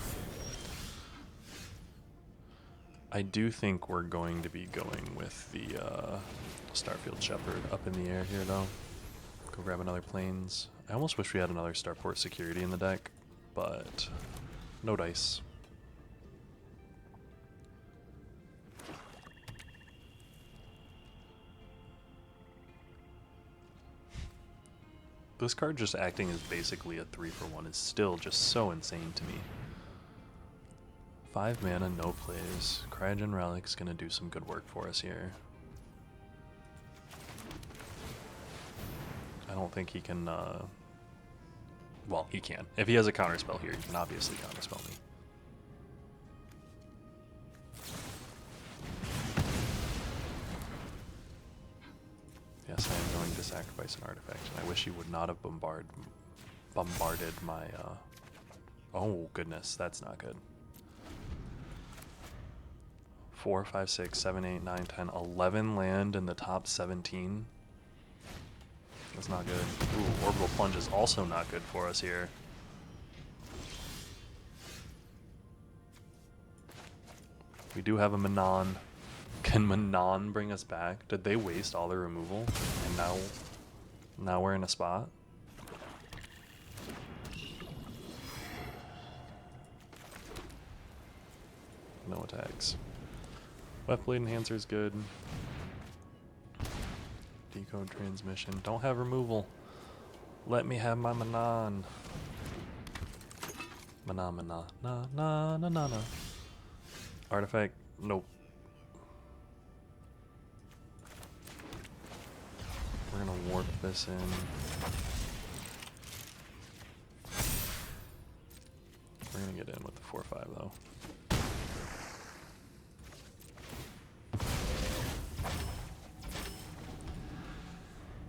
I do think we're going to be going with the Starfield Shepherd up in the air here, though. Go grab another plains. I almost wish we had another Starport security in the deck, but no dice. This card just acting as basically a 3-for-1 is still just so insane to me. 5 mana, no plays. Cryogen Relic's gonna do some good work for us here. I don't think he can, well, he can. If he has a counterspell here, he can obviously counterspell me. Yes, I am going to sacrifice an artifact, and I wish he would not have bombarded my, oh goodness, that's not good. 4, 5, 6, 7, 8, 9, 10, 11 land in the top 17. That's not good. Ooh, Orbital Plunge is also not good for us here. We do have a Manon. Can Manon bring us back? Did they waste all their removal? And now we're in a spot? No attacks. Weftblade Enhancer is good. Decode Transmission. Don't have removal. Let me have my Manon. Mana. Artifact. Nope. We're gonna warp this in. We're gonna get in with the 4/5 though.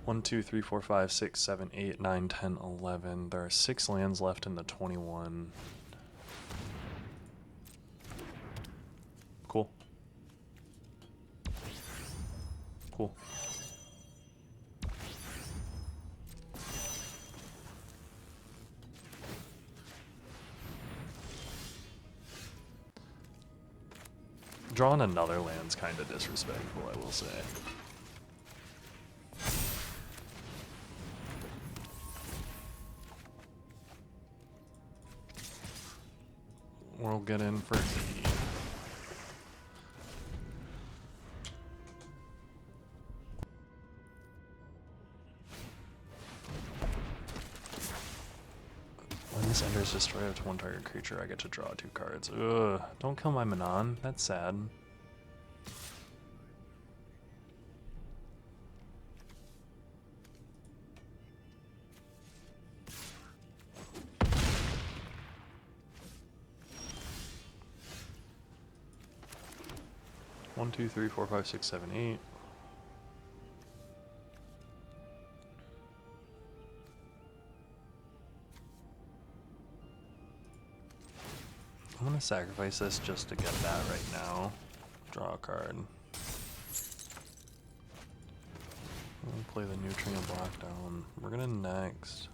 One, 2, 3, 4, 5, 6, 7, 8, 9, 10, 11. There are 6 lands left in the 21. Cool. Cool. Drawing another land's kind of disrespectful, I will say. We'll get in for the... When this enters destroy up to 1 target creature, I get to draw 2 cards. Ugh, don't kill my Manon. That's sad. One, 2, 3, 4, 5, 6, 7, 8. I'm gonna sacrifice this just to get that right now. Draw a card. I'm gonna play the Nutrient Block down. We're gonna next.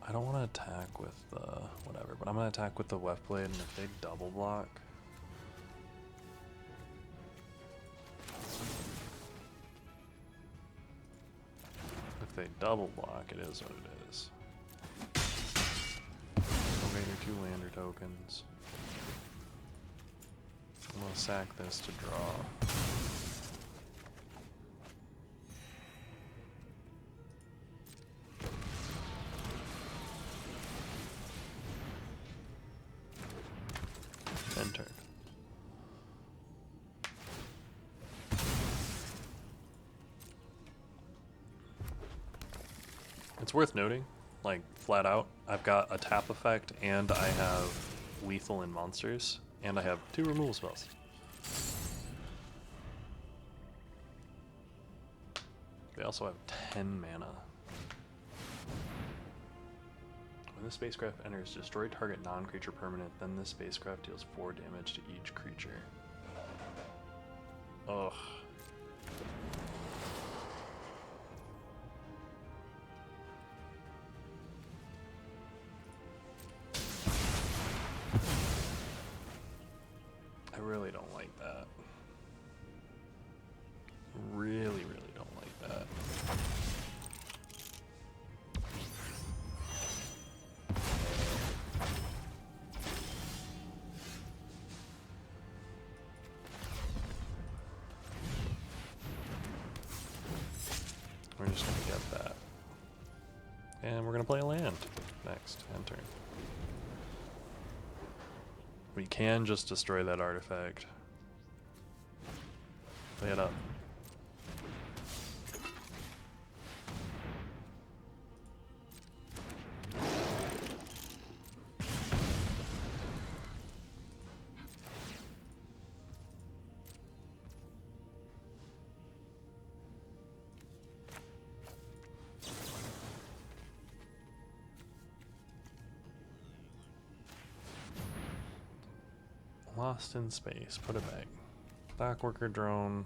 I don't want to attack with the whatever, but I'm gonna attack with the Weftblade, and if they double block. If they double block, it is what it is. Invader 2 lander tokens. I'm gonna sack this to draw. End turn. It's worth noting, like flat out, I've got a tap effect and I have lethal in monsters, and I have 2 removal spells. They also have 10 mana. When the spacecraft enters, destroy target non-creature permanent, then the spacecraft deals 4 damage to each creature. Ugh. I really don't like that. Really don't like that. We're just gonna get that. And we're gonna play a land next end turn. We can just destroy that artifact. Play it up. Lost in space. Put it back. Dockworker drone.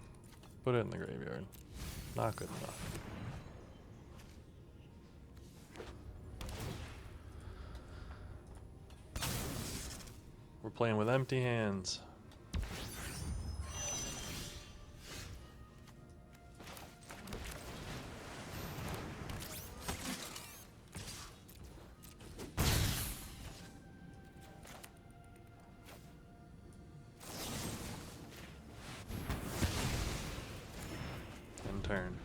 Put it in the graveyard. Not good enough. We're playing with empty hands. Turn.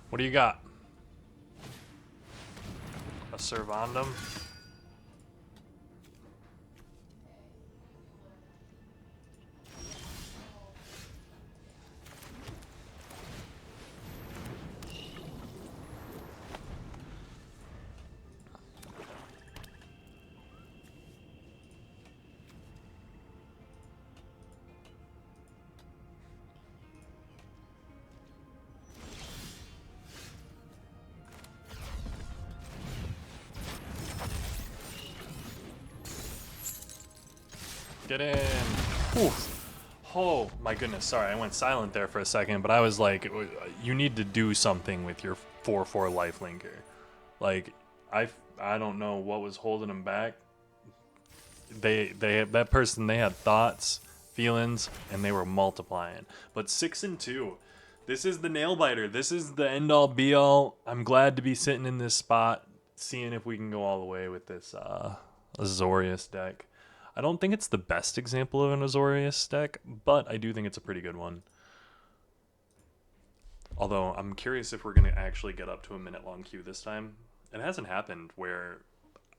What do you got? A Servandum? Get in. Oof. Oh my goodness, sorry, I went silent there for a second, but I was like, you need to do something with your 4/4 lifelinker. Like, I don't know what was holding them back. That person, they had thoughts, feelings, and they were multiplying. But 6 and 2, this is the nail biter. This is the end all be all. I'm glad to be sitting in this spot, seeing if we can go all the way with this Azorius deck. I don't think it's the best example of an Azorius deck, but I do think it's a pretty good one. Although, I'm curious if we're going to actually get up to a minute-long queue this time. It hasn't happened where...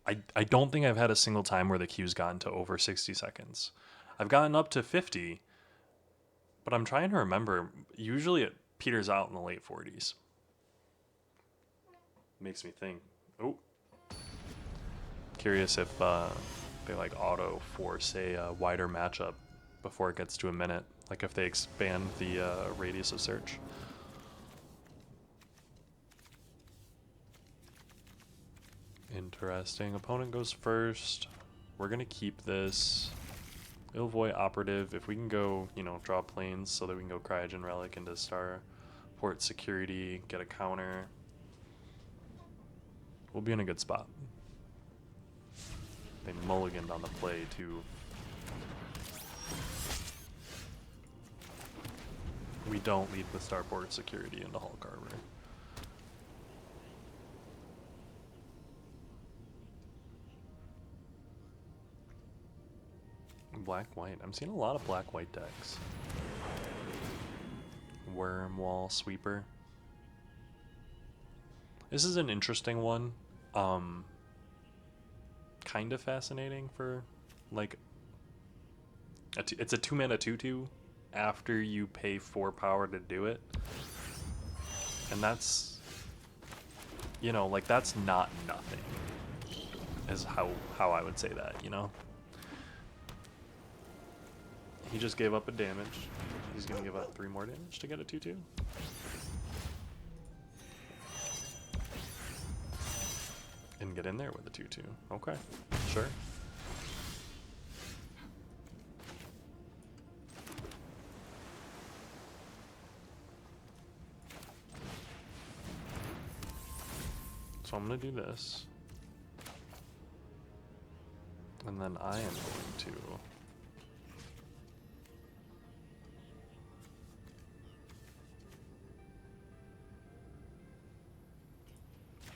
I don't think I've had a single time where the queue's gotten to over 60 seconds. I've gotten up to 50, but I'm trying to remember. Usually it peters out in the late 40s. Makes me think. Oh. Curious if... they like auto force a wider matchup before it gets to a minute, like if they expand the radius of search. Interesting. Opponent goes first. We're gonna keep this Ilvoy operative. If we can go, you know, draw planes so that we can go Cryogen Relic into Starport security, get a counter, we'll be in a good spot. They mulliganed on the play, too. We don't lead with Starport security into Hulk Harbor. Black-white. I'm seeing a lot of black-white decks. Worm Wall Sweeper. This is an interesting one. Kind of fascinating for, like, it's a 2-mana 2/2 after you pay 4 power to do it. And that's, you know, like, that's not nothing, is how I would say that, you know? He just gave up a damage. He's gonna give up 3 more damage to get a 2/2. And get in there with a 2/2. Okay, sure. So I'm gonna do this. And then I am going to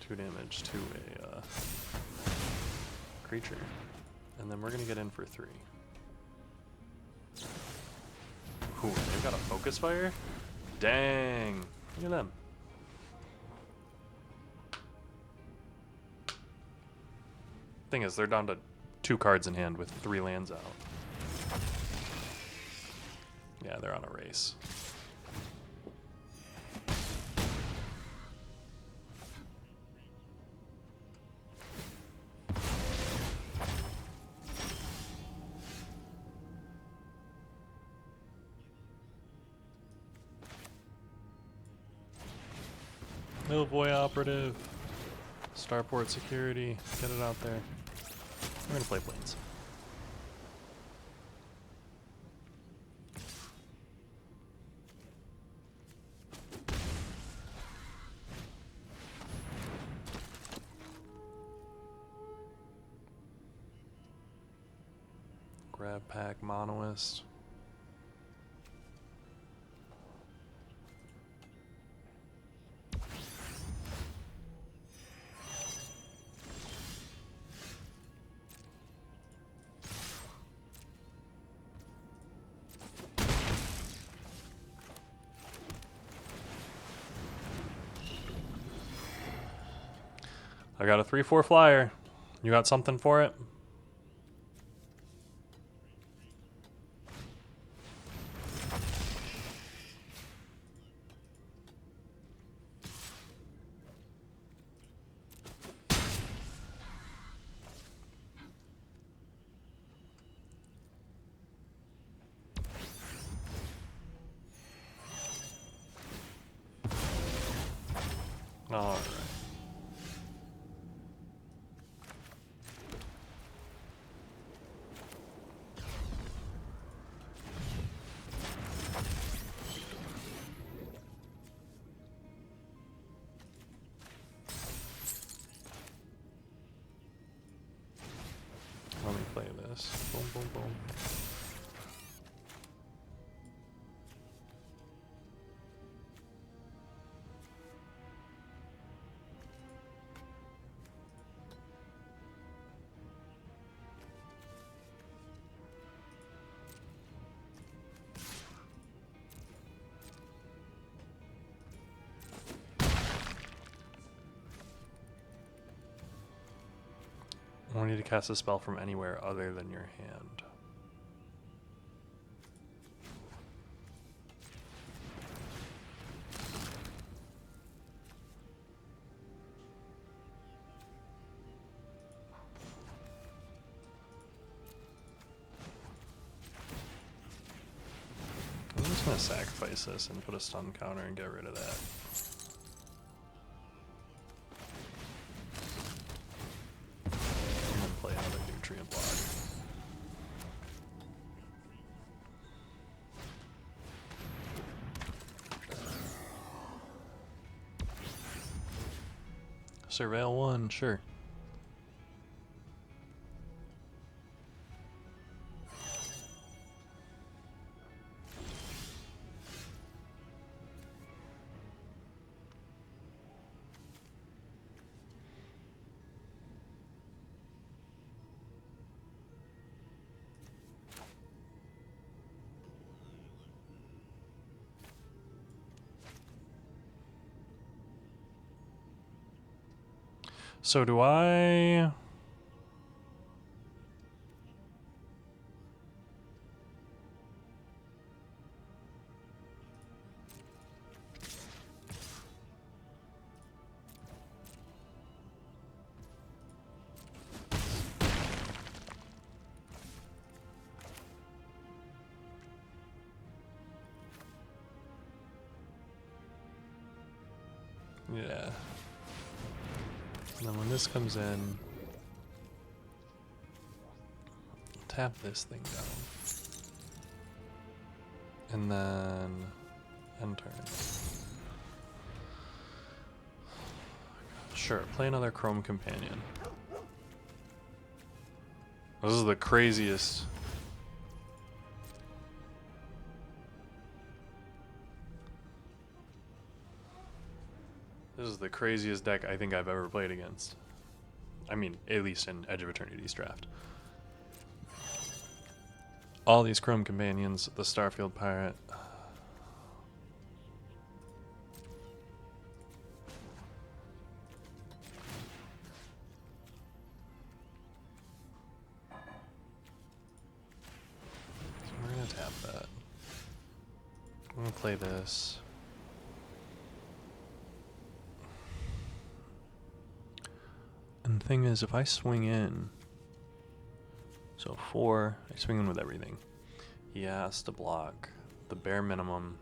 two damage to a creature, and then we're gonna get in for 3. Ooh, they've got a focus fire? Dang! Look at them. Thing is, they're down to 2 cards in hand with 3 lands out. Yeah, they're on a race. Millvoy Operative. Starport Security. Get it out there. We're gonna play Plains. Grab Pack Monoist. I got a 3/4 flyer. You got something for it? All right. Let me play this. Boom, boom, boom. I want you to cast a spell from anywhere other than your hand. I'm just going to sacrifice this and put a stun counter and get rid of that. Nutrient block. Surveil 1, sure. So do I... Yeah. And then when this comes in, tap this thing down. And then end turn. Sure, play another Chrome Companion. This is the craziest. This is the craziest deck I think I've ever played against. I mean, at least in Edge of Eternities draft. All these Chrome Companions, the Starfield Pirate. So we're gonna tap that. I'm gonna play this. And the thing is, if I swing in, so 4, I swing in with everything. He has to block the bare minimum.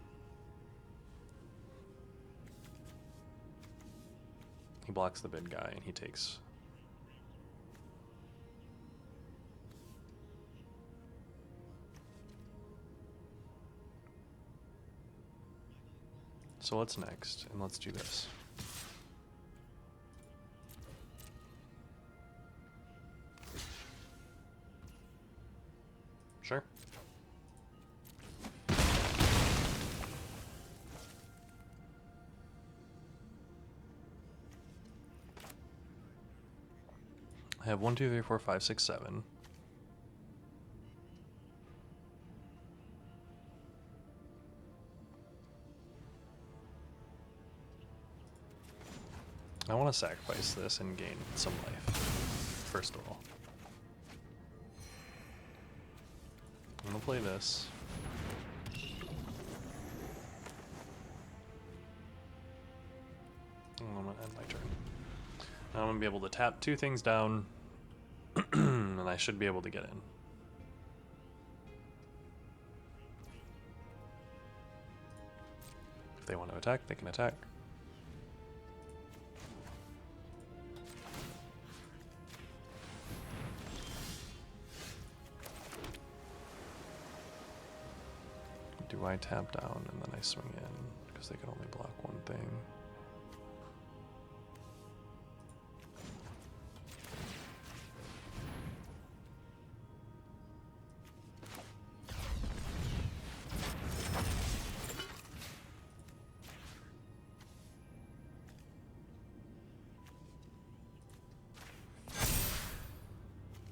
He blocks the big guy and he takes. So what's next? And let's do this. Sure. I have 1, 2, 3, 4, 5, 6, 7. I want to sacrifice this and gain some life, first of all. I'm going to play this. I'm going to end my turn. Now I'm going to be able to tap 2 things down, and I should be able to get in. If they want to attack, they can attack. Do I tap down and then I swing in? Because they can only block one thing.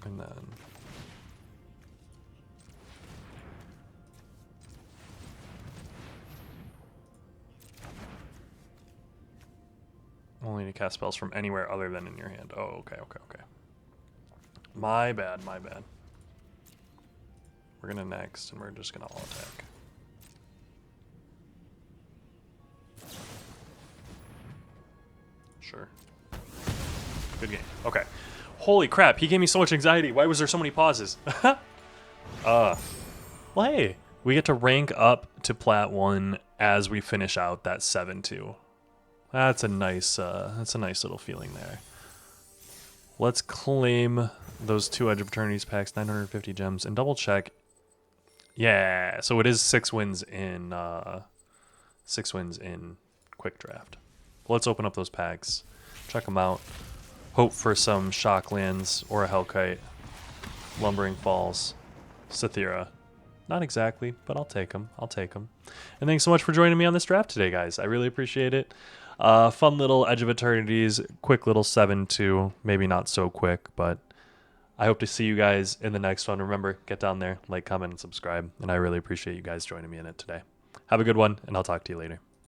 And then only to cast spells from anywhere other than in your hand. Oh, okay. My bad, my bad. We're gonna next, and we're just gonna all attack. Sure. Good game. Okay. Holy crap, he gave me so much anxiety. Why was there so many pauses? Well, hey, we get to rank up to Plat 1 as we finish out that 7-2. That's a nice little feeling there. Let's claim those 2 Edge of Eternities packs, 950 gems, and double check. Yeah, so it is 6 wins in quick draft. Let's open up those packs, check them out. Hope for some Shocklands or a Hellkite, Lumbering Falls, Sathira. Not exactly, but I'll take them. And thanks so much for joining me on this draft today, guys. I really appreciate it. Fun little Edge of Eternities, quick little 7-2. Maybe not so quick, but I hope to see you guys in the next one. Remember, get down there, like, comment, and subscribe. And I really appreciate you guys joining me in it today. Have a good one, and I'll talk to you later.